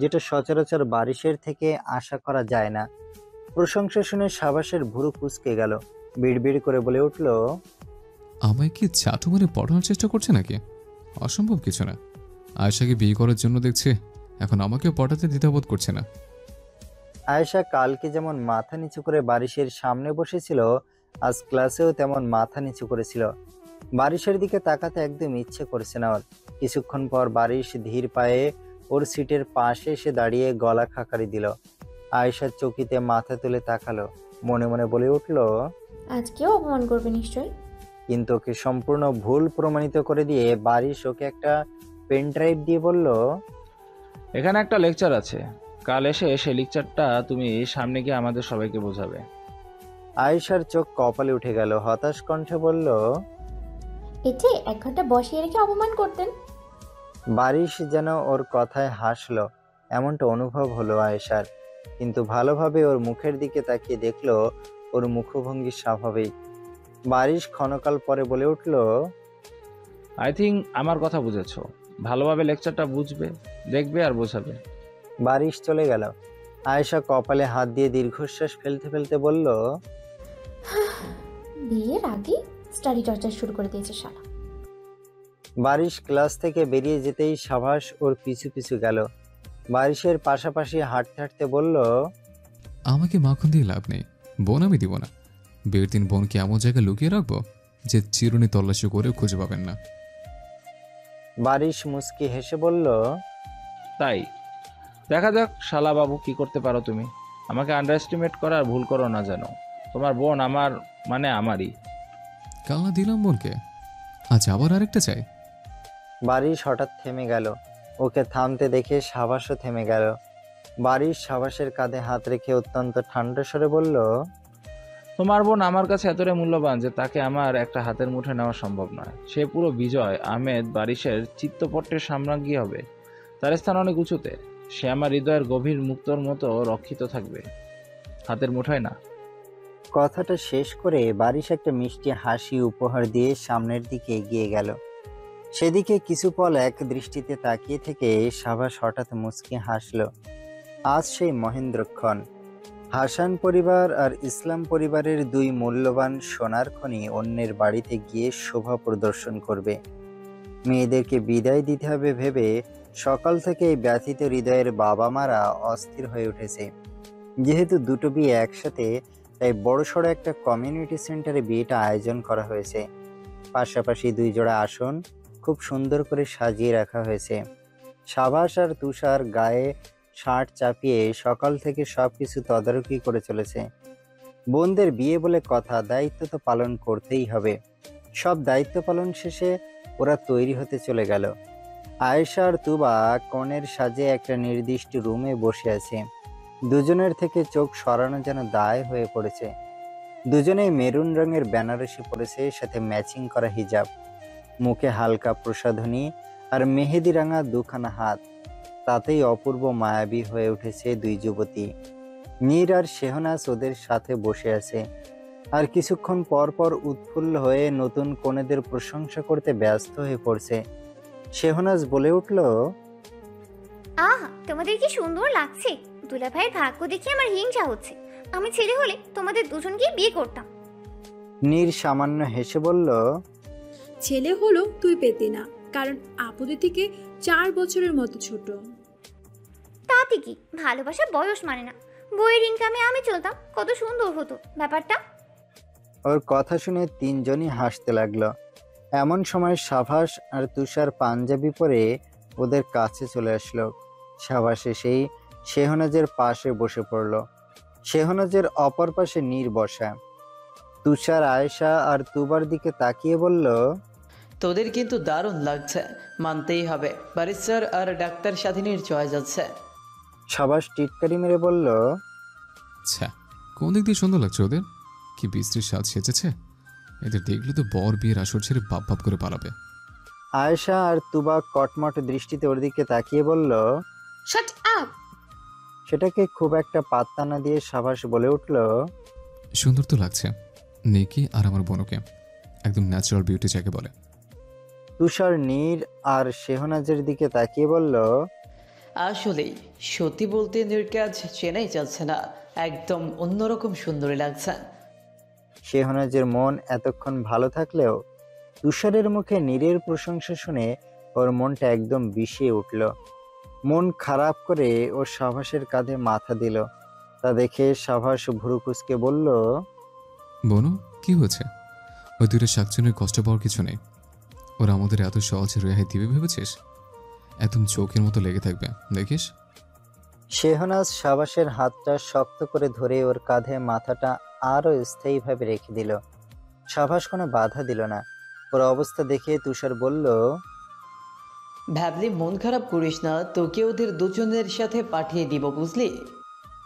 B: যেটা সচরাচর বারিশের থেকে আশা করা যায় না। প্রশংসা শুনে সাভাসের ভুরু কুঁচকে গেল। বিড়বিড় করে বলে উঠল,
E: আমায় কি চাটু মানে পড়ানোর চেষ্টা করছে নাকি? অসম্ভব কিছু না। আয়েশাকে বিয়ে করার জন্য দেখছে, এখন আমাকে পটাতে দ্বিধাবোধ করছে না।
B: আয়েশা কালকে যেমন মাথা নিচু করে বারিশের সামনে বসেছিল, আজ ক্লাসেও তেমন মাথা নিচু করেছিল। বারিশের দিকে তাকাতে একদম ইচ্ছে করছে না ওর। কিছুক্ষণ পর বারিশ ধীর পায়ে ওর সিটের পাশে এসে দাঁড়িয়ে গলা খাকারি দিল। আয়েশা চকিতে মাথা তুলে তাকালো, মনে মনে বলে উঠল,
C: আজকেও অপমান করবে নিশ্চয়।
B: কিন্তু ওকে সম্পূর্ণ ভুল প্রমাণিত করে দিয়ে বারিশ ওকে একটা পেন ড্রাইভ দিয়ে বলল,
D: এখানে একটা লেকচার আছে, কাল এসে সেই লেকচারটা তুমি সামনে গিয়ে আমাদের সবাইকে বোঝাবে।
B: আয়েশার চোখ কপালে উঠে গেল। হতাশ কণ্ঠে বলল,
C: এতে 1 ঘন্টা বসিয়ে রেখে অপমান করতেন।
B: বারিশ যেন ওর কথায় হাসলো, এমনটা অনুভব হলো আয়েশার। কিন্তু ভালোভাবে ওর মুখের দিকে তাকিয়ে দেখলো ওর মুখভঙ্গি স্বাভাবিক। বারিশ ক্ষণকাল পরে বলে উঠল,
D: আই থিঙ্ক আমার কথা বুঝেছো। ভালোভাবে লেকচারটা বুঝবে, দেখবে আর বোঝাবে।
B: বারিশ চলে গেল। আয়েশা কপালে হাত দিয়ে দীর্ঘশ্বাস ফেলতে ফেলতে বলল,
C: বিয়ের আগে স্টাডি টর্চার শুরু করে দিয়েছে শালা।
B: বারিশ ক্লাস থেকে বেরিয়ে যেতেই সাভাস ওর পিছু পিছু গেল। বারিশের পাশাপাশি হাঁটতে হাঁটতে বলল,
E: আমাকে মাখন দিয়ে লাভ নেই, বোন আমি দিব না। বিয়ের দিন বোনকে এমন জায়গায় লুকিয়ে রাখবো যে চিরুনি তল্লাশি করেও খুঁজে পাবেন না।
B: বারিশ মুচকি হেসে বলল,
D: তাই দেখা যাক শালা বাবু কি করতে পারো তুমি। আমাকে আন্ডার এস্টিমেট করার ভুল করো না যেন। তোমার বোন আমার মানে আমারই।
E: কাল না দিলাম বোনকে, আজ আবার আরেকটা চাই।
B: বারিশ হঠাৎ থেমে গেল। ওকে থামতে দেখে সাবাসও থেমে গেল। বারিশ সাবাসের কাঁধে হাত রেখে অত্যন্ত ঠান্ডা স্বরে বলল,
D: তোমার বোন আমার কাছে এতটাই মূল্যবান যে তাকে আমার একটা হাতের মুঠে নেওয়া সম্ভব নয়। সে পুরো বিজয় আহমেদ বারিশের চিত্তপট্টের সাম্রাজ্ঞী হবে। তার স্থান অনেক উঁচুতে। সে আমার হৃদয়ের গভীর মুক্তোর মতো রক্ষিত থাকবে, হাতের মুঠোয় না।
B: কথাটা শেষ করে বারিশ একটা মিষ্টি হাসি উপহার দিয়ে সামনের দিকে এগিয়ে গেল। সেদিকে কিছু পল এক দৃষ্টিতে তাকিয়ে থেকে সাবাস হঠাৎ মুচকি হাসল। আজ সেই মহেন্দ্রক্ষণ। হাসান পরিবার আর ইসলাম পরিবারের দুই মূল্যবান সোনার খনি অন্যের বাড়িতে গিয়ে শোভা প্রদর্শন করবে। মেয়েদেরকে বিদায় দিতে হবে ভেবে সকাল থেকে ব্যথিত হৃদয়ের বাবা মারা অস্থির হয়ে উঠেছে। যেহেতু দুটো বিয়ে একসাথে, তাই বড়সড় একটা কমিউনিটি সেন্টারে বিয়েটা আয়োজন করা হয়েছে। পাশাপাশি দুই জোড়া আসন খুব সুন্দর করে সাজিয়ে রাখা হয়েছে। সাবাস আর তুষার গায়ে শার্ট চাপিয়ে সকাল থেকে সবকিছু তদারকি করে চলেছে। বোনদের বিয়ে বলে কথা, দায়িত্ব তো পালন করতেই হবে। সব দায়িত্ব পালন শেষে ওরা তৈরি হতে চলে গেল। আয়েশা আর তুবা কনের সাজে একটা নির্দিষ্ট রুমে বসে আছে। দুজনের থেকে চোখ সরানো যেন দায় হয়ে পড়েছে। দুজনেই মেরুন রঙের বেনারসি পরেছে, সাথে ম্যাচিং করা হিজাব। মুখে হালকা প্রসাধনী আর মেহেদি রাঙা দুখানা হাত, তাতেই অপূর্ব মায়াবী হয়ে উঠেছে দুই যুবতী। নীর আর শেহনাজ ওদের সাথে বসে আছে। আর কিছুক্ষণ পর পর উৎফুল্ল হয়ে নতুন কনেদের প্রশংসা করতে ব্যস্ত হয়ে পড়ছে। শেহনাজ বলে উঠল,
J: আহা, তোমাদের কি সুন্দর লাগছে। দুলা ভাইয়ের ভাগ্য দেখে আমার হিংসা হচ্ছে। আমি ছেলে হলে তোমাদের দুজনকেই বিয়ে করতাম।
B: নীর সামান্য হেসে বলল,
O: ছেলে হলো তুই পেতি না, কারণ আপুদের থেকে 4 বছরের মতো ছোট।
J: তাতে কি, ভালোবাসা বয়স মানে না। বইয়ের ইনকামে আমি চলতাম, কত সুন্দর হতো ব্যাপারটা।
B: ওর কথা শুনে তিনজনই হাসতে লাগলো। এমন সময় সাভাস আর তুষার পাঞ্জাবি পরে ওদের কাছে চলে আসলো। সাভাস এসেই শেহনাজের পাশে বসে পড়ল। শেহনাজের অপর পাশে নীর বসা। তুষার আয়েশা আর তুবার দিকে তাকিয়ে বলল,
A: তোদের কিন্তু দারুণ লাগছে, মানতেই হবে। বারিস্টার আর ডাক্তার স্বাধীনের চয়েস আছে।
B: সাভাস টিটকারি মেরে বলল,
E: আচ্ছা, কোন দিক দিয়ে সুন্দর লাগছে ওদের? কি বিশ্রীর স্বাদ সেচেছে। এদের দেখলে তো বর বিয়ের আসর ছেড়ে বাপ বাপ করে পালাবে।
B: আয়েশা আর তুবা কটমট দৃষ্টিতে ওর দিকে তাকিয়ে বলল,
K: শাট আপ।
B: সেটাকে খুব একটা পাত্তা না দিয়ে সাভাস বলে উঠল,
E: সুন্দর তো লাগছে নেকি আর আমার বোনকে, একদম ন্যাচারাল বিউটি যাকে বলে।
B: তুষার নীর আর শেহনাজের দিকে তাকিয়ে বলল,
A: আসলেই সত্যি বলতে নীরকে আজ চেনাই যাচ্ছে না, একদম অন্যরকম সুন্দরী লাগছে।
B: শেহনাজের মন এতক্ষণ ভালো থাকলেও তুষারের মুখে নীরের প্রশংসা শুনে ওর মনটা একদম বিষিয়ে উঠল। মন খারাপ করে ও সাভাসের কাঁধে মাথা দিল। তা দেখে সাভাস ভুরু কুঁচকে বলল,
E: বোনু কি হয়েছে? ওই দুটো শাকচুনের কষ্ট পাওয়ার কিছু নেই। ওরা আমাদের এত সহজে রেহাই দিবে ভেবেছিস? একদম চোখের মতো লেগে থাকবে, দেখিস।
B: শেহনাজ সাভাসের হাতটা শক্ত করে ধরে ওর কাঁধে মাথাটা আরো স্থায়ীভাবে রেখে দিল। সাভাস কোনো বাধা দিল না। ওর অবস্থা দেখে তুষার বলল,
A: ভাবলি মন খারাপ করিস না, তোকে ওদের দুজনের সাথে পাঠিয়ে দিব, বুঝলি?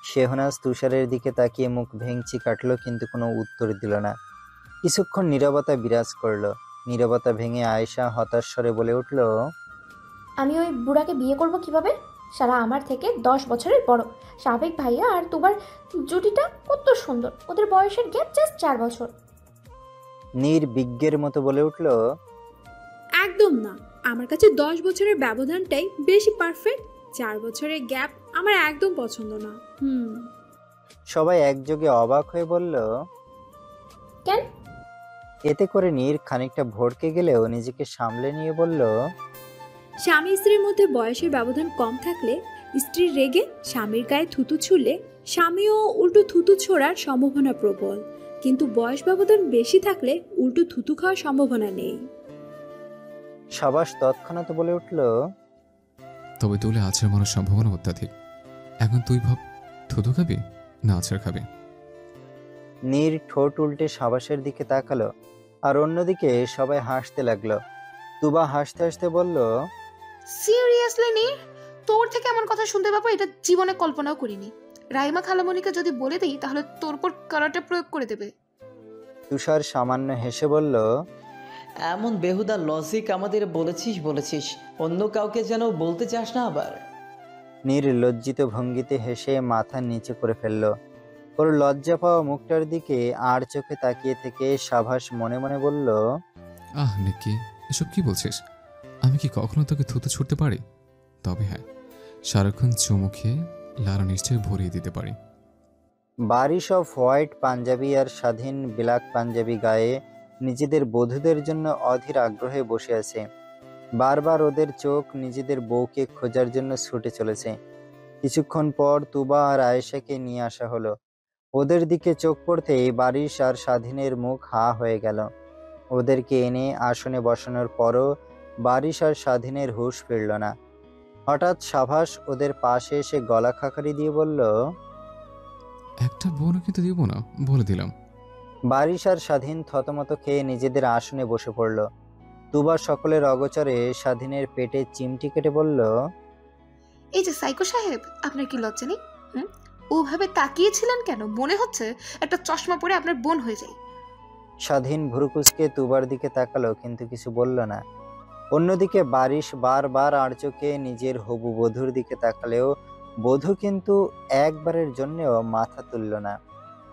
B: শেহনাজ তুষারের দিকে তাকিয়ে মুখ ভেঙচি কাটলো, কিন্তু কোনো উত্তর দিল না। কিছুক্ষণ নীরবতা বিরাজ করলো। নীরবতা ভেঙে আয়েশা হতাশ স্বরে বলে উঠল,
C: আমি ওই বুড়াকে বিয়ে করব কিভাবে? সারা আমার থেকে 10 বছরের বড়। সাবেক ভাইয়া আর তোমার জুটিটা কত সুন্দর, ওদের বয়সের গ্যাপ জাস্ট 4 বছর।
B: নীর বিজ্ঞের মতো বলে উঠল,
O: একদম না, আমার কাছে 10 বছরের ব্যবধানটাই বেশি পারফেক্ট। 4 বছরের গ্যাপ আমার একদম পছন্দ না।
B: সবাই একযোগে অবাক হয়ে বলল,
C: কেন?
B: এতে করে নীর খানিকটা ভড়কে গেলেও নিজেকে সামলে নিয়ে বলল,
O: স্বামী স্ত্রীর মধ্যে বয়সের ব্যবধান কম থাকলে স্ত্রীর রেগে স্বামীর গায়ে থুতু ছুঁড়লে স্বামীও উল্টো থুতু ছোড়ার সম্ভাবনা প্রবল, কিন্তু বয়স ব্যবধান বেশি থাকলে উল্টো থুতু খাওয়ার সম্ভাবনা নেই।
B: সাবাস তৎক্ষণাৎ বলে উঠল,
E: তবে তুলে আছাড় মারার সম্ভাবনা অত্যাধিক। এখন তুই ভাব, থুতু খাবি না আছাড় খাবি?
B: নীর ঠোঁট উল্টে সাবাসের দিকে তাকালো, আর অন্যদিকে সবাই হাসতে লাগলো। তুবা হাসতে হাসতে বলল,
K: সিরিয়াসলি নীর, তোর থেকে এমন কথা শুনতে পাবো এটা জীবনে কল্পনাও করিনি। রাইমা খালামণিকে যদি বলে দিই তাহলে তোর পর কারাটে প্রয়োগ করে দেবে।
B: তুষার সামান্য হেসে বলল,
A: এমন বেহুদা লজিক আমাদের বলেছিস, অন্য কাউকে যেন বলতে চাস না আবার।
B: নীর লজ্জিত ভঙ্গিতে হেসে মাথা নিচে করে ফেলল। ওর লজ্জা পাওয়া মুখটার দিকে আর চোখে তাকিয়ে থেকে সাবাস মনে মনে বলল,
E: আহ নিকি, এসব কি বলছিস? আমি কি কখনো তোকে থুতু ছুটতে পারি? তবে হ্যাঁ, সারাক্ষণ চুমু খেয়ে লারা নিশ্চয়ই ভরিয়ে দিতে পারি।
B: বাড়ি সব হোয়াইট পাঞ্জাবি আর স্বাধীন ব্ল্যাক পাঞ্জাবি গায়ে নিজেদের বধূদের জন্য অধীর আগ্রহে বসে আছে। বারবার ওদের চোখ নিজেদের বউকে খোঁজার জন্য ছুটে চলেছে। কিছুক্ষণ পর তুবা আর আয়েশাকে নিয়ে আসা হলো। ওদের দিকে চোখ পড়তেই বারিশ আর স্বাধীনের মুখ হা হয়ে গেল। ওদেরকে এনে আসনে বসানোর পরও বারিশ আর স্বাধীনের হুঁশ ফিরল না। হঠাৎ সাবাস ওদের পাশে এসে গলা খাকারি দিয়ে বলল,
E: একটা বোনও কিন্তু দিব না, বলে দিলাম।
B: বারিশ আর স্বাধীন থতমত খেয়ে নিজেদের আসনে বসে পড়ল। তুবা সকলের অগোচরে স্বাধীনের পেটে চিমটি কেটে বলল,
K: এই যে সাইকো সাহেব, আপনার কি লজ্জা নেই? ওভাবে তাকিয়েছিলেন কেন? মনে হচ্ছে একটা চশমা পরে আপনার বোন হয়ে যায়।
B: স্বাধীন ভুরুকুচকে তুবার দিকে তাকালো, কিন্তু কিছু বলল না। অন্যদিকে বারিশ বারবার আর চোখে নিজের হবু বধূর দিকে তাকালেও বধূ কিন্তু একবারের জন্যও মাথা তুলল না।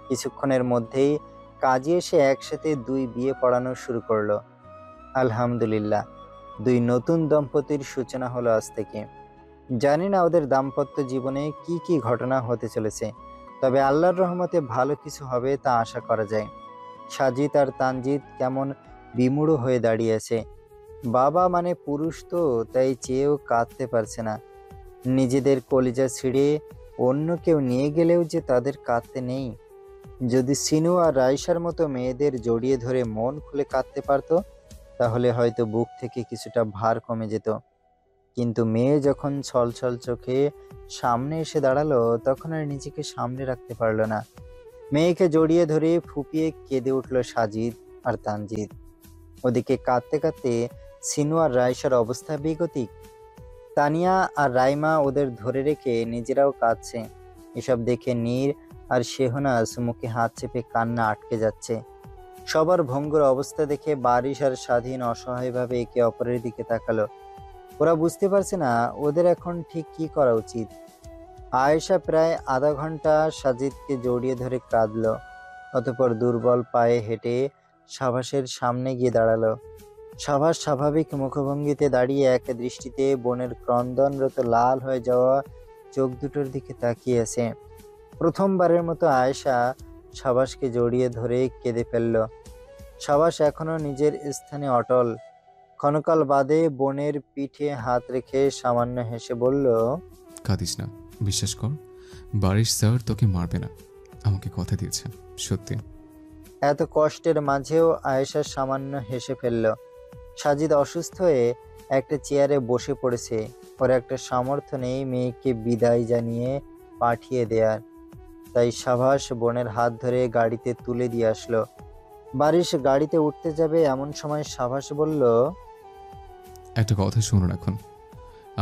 B: কিছুক্ষণের মধ্যেই কাজে এসে একসাথে 2 বিয়ে পড়ানো শুরু করলো। আলহামদুলিল্লাহ, 2 নতুন দম্পতির সূচনা হলো আজ থেকে। জানি না ওদের দাম্পত্য জীবনে কি কি ঘটনা হতে চলেছে, তবে আল্লাহর রহমতে ভালো কিছু হবে তা আশা করা যায়। সাজিদ আর তানজিদ কেমন বিমূঢ় হয়ে দাঁড়িয়েছে। বাবা মানে পুরুষ তো, তাই চেয়েও কাঁদতে পারছে না। নিজেদের কলিজা ছিঁড়ে অন্য কেউ নিয়ে গেলেও যে তাদের কাঁদতে নেই। যদি সিনু আর রাইসার মতো মেয়েদের জড়িয়ে ধরে মন খুলে কাঁদতে পারতো, তাহলে হয়তো বুক থেকে কিছুটা ভার কমে যেত। কিন্তু মেয়ে যখন ছলছল চোখে সামনে এসে দাঁড়ালো, তখন আর নিজেকে সামনে রাখতে পারলো না। মেয়েকে জড়িয়ে ধরে ফুপিয়ে কেঁদে উঠল সাজিদ আর তানজিদ। ওদিকে কাঁদতে কাঁদতে সিনু আর রাইসার অবস্থা বেগতিক। তানিয়া আর রাইমা ওদের ধরে রেখে নিজেরাও কাঁদছে। এসব দেখে নীর আর শেহনাজ মুখে হাত চেপে কান্না আটকে যাচ্ছে। সবার ভঙ্গুর অবস্থা দেখে বারিশ আর স্বাধীন অসহায়ভাবে একে অপরের দিকে তাকালো। ওরা বুঝতে পারছে না ওদের এখন ঠিক কি করা উচিত। আয়েশা প্রায় আধা ঘন্টা সাজিদকে জড়িয়ে ধরে কাঁদলো। অতঃপর দুর্বল পায়ে হেঁটে সাবাসের সামনে গিয়ে দাঁড়ালো। সাবাস স্বাভাবিক মুখভঙ্গিতে দাঁড়িয়ে এক দৃষ্টিতে বোনের ক্রন্দনরত লাল হয়ে যাওয়া চোখ দুটোর দিকে তাকিয়ে আছে। প্রথমবারের মতো আয়েশা সাবাসকে জড়িয়ে ধরে কেঁদে ফেলল। সাবাস এখনো নিজের স্থানে অটল। ক্ষণকাল বাদে বোনের পিঠে হাত রেখে সামান্য হেসে বলল,
E: কাঁদিস না, বিশ্বাস কর, বারিশ স্যার তোকে মারবে না, আমাকে কথা দিয়েছে, সত্যি।
B: এত কষ্টের মাঝেও আয়েশা সামান্য হেসে ফেলল। সাজিদ অসুস্থ হয়ে একটা চেয়ারে বসে পড়েছে। ওর একটা সামর্থ্য নেই মেয়েকে বিদায় জানিয়ে পাঠিয়ে দেয়ার। তাই সাবাস বোনের হাত ধরে গাড়িতে তুলে দিয়ে আসলো। বারিশ গাড়িতে উঠতে যাবে এমন সময় সাবাস বলল,
E: একটা কথা শুনুন, এখন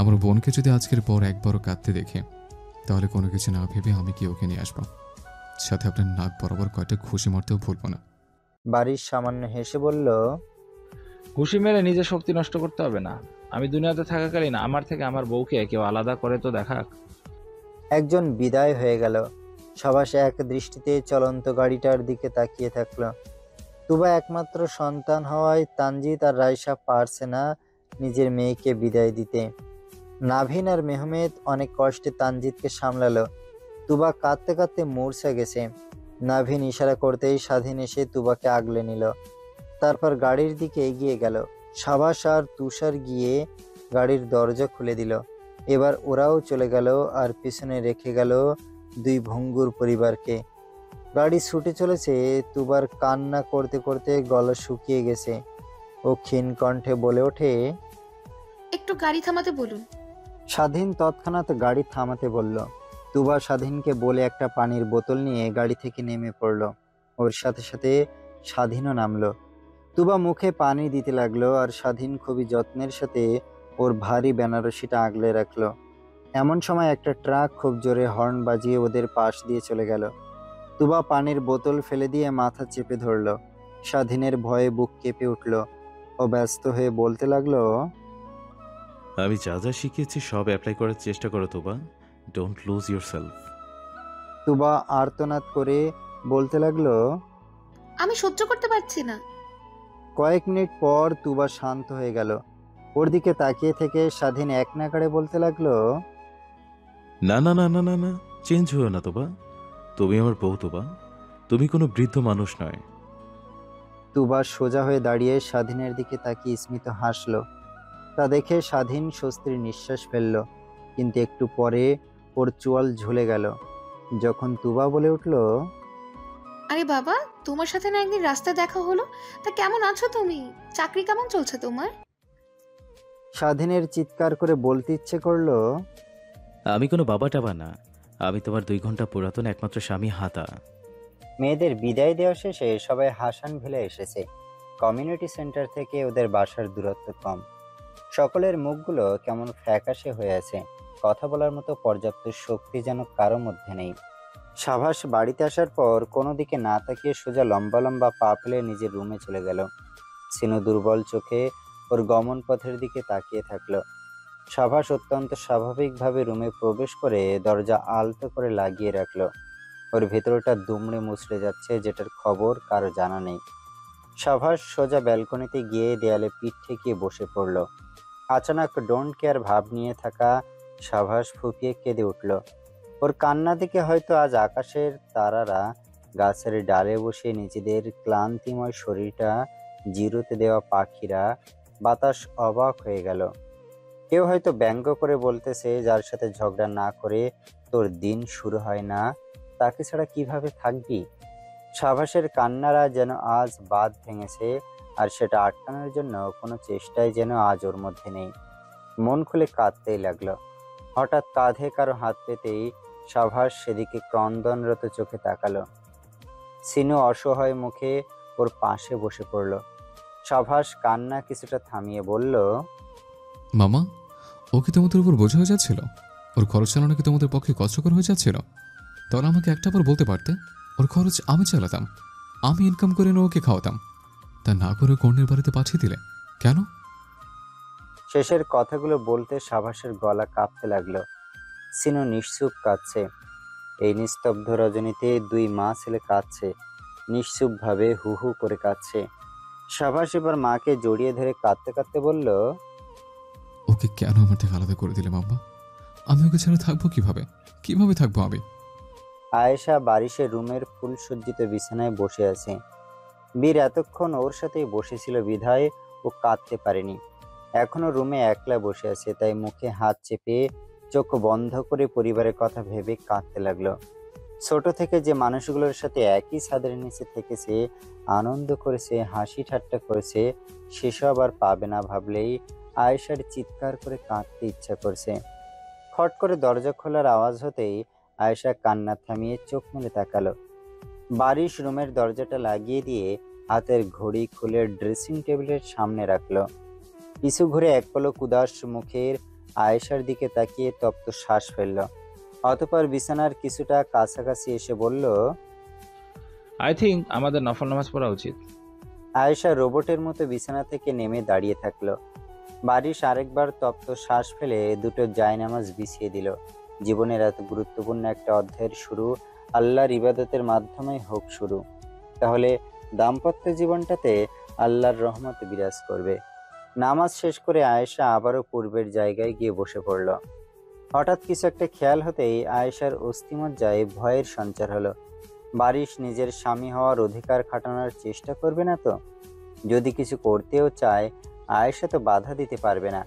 E: আমার বোনকে যদি আজকের পর একবারও কাঁদতে দেখে, তাহলে কোনো কিছু না ভেবে আমি কি ওকে নিয়ে আসবো, সাথে আপনার নাক বরাবর কয়টা খুশি মারতেও ভুলবো না।
B: বারিশ সামান্য হেসে বলল,
D: ঘুষি মেরে নিজের শক্তি নষ্ট করতে হবে না। আমি দুনিয়াতে থাকাকালীন আমার থেকে আমার বউকে কেউ আলাদা করে তো দেখাক।
B: একজন বিদায় হয়ে গেল। সাবাস এক দৃষ্টিতে চলন্ত গাড়িটার দিকে তাকিয়ে থাকলো। তুবা একমাত্র সন্তান হওয়ায় তানজিদ আর রাইসা পারছে না নিজের মেয়েকে বিদায় দিতে। নাভিন আর মেহমেদ অনেক কষ্টে তানজিদকে সামলালো। তুবা কাঁদতে কাঁদতে মূর্ছা গেছে। নাভিন ইশারা করতেই স্বাধীন এসে তুবাকে আগলে নিল। তারপর গাড়ির দিকে এগিয়ে গেল। সাবাস আর তুষার গিয়ে গাড়ির দরজা খুলে দিল। এবার ওরাও চলে গেল আর পিছনে রেখে গেল দুই ভঙ্গুর পরিবারকে। গাড়ি ছুটে চলেছে। তুবার কান্না করতে করতে গলা শুকিয়ে গেছে। ও ক্ষীণ কণ্ঠে বলে ওঠে,
K: একটু গাড়ি থামাতে বলুন।
B: স্বাধীন তৎক্ষণাৎ গাড়ি থামাতে বলল। তুবা স্বাধীনকে বলে একটা পানির বোতল নিয়ে গাড়ি থেকে নেমে পড়ল। ওর সাথে সাথে স্বাধীনও নামলো। তুবা মুখে পানি দিতে লাগলো আর স্বাধীন খুবই যত্নের সাথে ওর ভারী বেনারসিটা আগলে রাখলো। এমন সময় একটা ট্রাক খুব জোরে হর্ন বাজিয়ে ওদের পাশ দিয়ে চলে গেল। তুবা পানির বোতল ফেলে দিয়ে মাথা চেপে ধরল। স্বাধীনের ভয়ে বুক কেঁপে উঠল। ও ব্যস্ত হয়ে বলতে লাগলো,
L: আমি যা যা শিখিয়েছি সব অ্যাপ্লাই করার চেষ্টা করো Tuba. Don't lose yourself.
B: Tuba আর্তনাদ করে বলতে লাগলো,
K: আমি সহ্য করতে পারছি না।
B: কয়েক মিনিট পর তুবা শান্ত হয়ে গেল। ওর দিকে তাকিয়ে থেকে স্বাধীন এক নাগাড়ে বলতে লাগলো,
L: না না না না না না, চেঞ্জ হয়েও না তুবা। তুমি আমার বউ তুবা, তুমি কোনো বৃদ্ধ মানুষ নয়।
B: তুবা সোজা হয়ে দাঁড়িয়ে স্বাধীনের দিকে তাকিয়ে স্মিত হাসল। তা দেখে স্বাধীন স্বস্তির নিঃশ্বাস ফেলল। কিন্তু একটু পরে ওর চোয়াল ঝুলে গেল যখন তুবা বলে উঠল,
K: আরে বাবা, তোমার সাথে না একদিন রাস্তায় দেখা হলো, তা কেমন আছো তুমি? চাকরি কেমন চলছে তোমার?
B: স্বাধীনের চিৎকার করে বলতে ইচ্ছে করলো,
R: আমি কোনো বাবা টাবা না, আমি তোমার 2 ঘন্টা পুরাতন একমাত্র স্বামী হাতা।
B: মেয়েদের বিদায় দেওয়া শেষে সবাই হাসান ভেলে এসেছে। কমিউনিটি সেন্টার থেকে ওদের বাসার দূরত্ব কম। সকলের মুখগুলো কেমন ফ্যাকাশে হয়ে আছে। কথা বলার মতো পর্যাপ্ত শক্তি যেন কারো মধ্যে নেই। সাভাস বাড়িতে আসার পর কোনো দিকে না তাকিয়ে সোজা লম্বা লম্বা পা ফেলে নিজের রুমে চলে গেল। সিনু দুর্বল চোখে ওর গমন পথের দিকে তাকিয়ে থাকলো। সাভাস অত্যন্ত স্বাভাবিকভাবে রুমে প্রবেশ করে দরজা আলতো করে লাগিয়ে রাখলো। ওর ভেতরটা দুমড়ে মুচড়ে যাচ্ছে, যেটার খবর কারো জানা নেই। সাভাস সোজা ব্যালকনিতে গিয়ে দেয়ালে পিঠ ঠেকিয়ে বসে পড়ল। আচানক ডোন্ট কেয়ার ভাব নিয়ে থাকা সাভাস ফুঁপিয়ে কেঁদে উঠল। ওর কান্না দেখে হয়তো আজ আকাশের তারারা গাছের ডালে বসে নিজেদের ক্লান্তিময় শরীরটা জিরোতে দেওয়া পাখিরা বাতাস অবাক হয়ে গেল। কেউ হয়তো ব্যঙ্গ করে বলতেছে, যার সাথে ঝগড়া না করে তোর দিন শুরু হয় না, তাকে ছাড়া কিভাবে থাকবি? সাভাসের কান্নারা যেন আজ বাঁধ ভেঙেছে, আর সেটা আটকানোর জন্য কোনো চেষ্টাই যেন আজ ওর মধ্যে নেই। মন খুলে কাঁদতেই লাগলো। হঠাৎ কাঁধে কারো হাত পেতেই সাভাস সেদিকে ক্রন্দনরত চোখে তাকালো। সিনু অসহায় মুখে ওর পাশে বসে পড়ল। সাভাস কান্না কিছুটা থামিয়ে বলল,
E: মামা, ও কি তোমাদের উপর বোঝা হয়ে যাচ্ছিল? ওর খরচ চালানো কি তোমাদের পক্ষে কষ্টকর হয়ে যাচ্ছিল? তাহলে আমাকে একটা বার বলতে পারতে। ওর খরচ আমি চালাতাম, আমি ইনকাম করে এনে ওকে খাওয়াতাম। তা না করে কর্ণের বাড়িতে পাঠিয়ে দিলে কেন?
B: শেষের কথাগুলো বলতে সাভাসের গলা কাঁপতে লাগলো। সিনু নিশ্চুপ কাঁদছে। এই নিস্তব্ধ রজনীতে 2 মা ছেলে কাঁদছে, নিশ্চুপভাবে হু হু করে কাঁদছে। সাভাস এবার মাকে জড়িয়ে ধরে কাঁদতে কাঁদতে বলল,
E: ওকে কেন আমার থেকে আলাদা করে দিলে মাম্মা? আমি ওকে ছাড়া থাকবো কিভাবে? কিভাবে থাকবো আমি?
B: আয়েশা বারিশের রুমের ফুল সজ্জিত বিছানায় বসে আছে। বীর এতক্ষণ ওর সাথেই বসেছিল বিধায় ও কাঁদতে পারেনি। এখনো রুমে একলা বসে আছে, তাই মুখে হাত চেপে চোখ বন্ধ করে পরিবারের কথা ভেবে কাঁদতে লাগলো। ছোট থেকে যে মানুষগুলোর সাথে একই ছাদের নিচে থেকেছে, আনন্দ করেছে, হাসি ঠাট্টা করেছে, সেসব আর পাবে না ভাবলেই আয়েশার চিৎকার করে কাঁদতে ইচ্ছা করছে। খট করে দরজা খোলার আওয়াজ হতেই আয়েশা কান্না থামিয়ে চোখ মেলে তাকালো। বারিশ রুমের দরজাটা লাগিয়ে দিয়ে হাতের ঘড়ি খুলে ড্রেসিং টেবিলের সামনে রাখলো। পিছু ঘুরে এক পলক উদাস মুখের আয়েশার দিকে তাকিয়ে তপ্ত শ্বাস ফেলল। অতঃপর বিছানার কিছুটা কাছাকাছি এসে বলল,
D: আই থিঙ্ক আমাদের নফল নামাজ পড়া উচিত।
B: আয়েশা রোবটের মতো বিছানা থেকে নেমে দাঁড়িয়ে থাকলো। বারিশ আরেকবার তপ্ত শ্বাস ফেলে 2টো জায়নামাজ বিছিয়ে দিল। জীবনের এত গুরুত্বপূর্ণ একটা অধ্যায়ের শুরু আল্লাহর ইবাদতের মাধ্যমে হোক শুরু। তাহলে দাম্পত্য জীবনটাতে আল্লাহর রহমত বিরাজ করবে। নামাজ শেষ করে আয়েশা আবারও পূর্বের জায়গায় গিয়ে বসে পড়ল। হঠাৎ কিছু একটা খেয়াল হতেই আয়েশার অস্থিমজ্জায় ভয়ের সঞ্চার হলো। বারিশ নিজের স্বামী হওয়ার অধিকার খাটানোর চেষ্টা করবে না তো? যদি কিছু করতেও চায় আয়েশা তো বাধা দিতে পারবে না।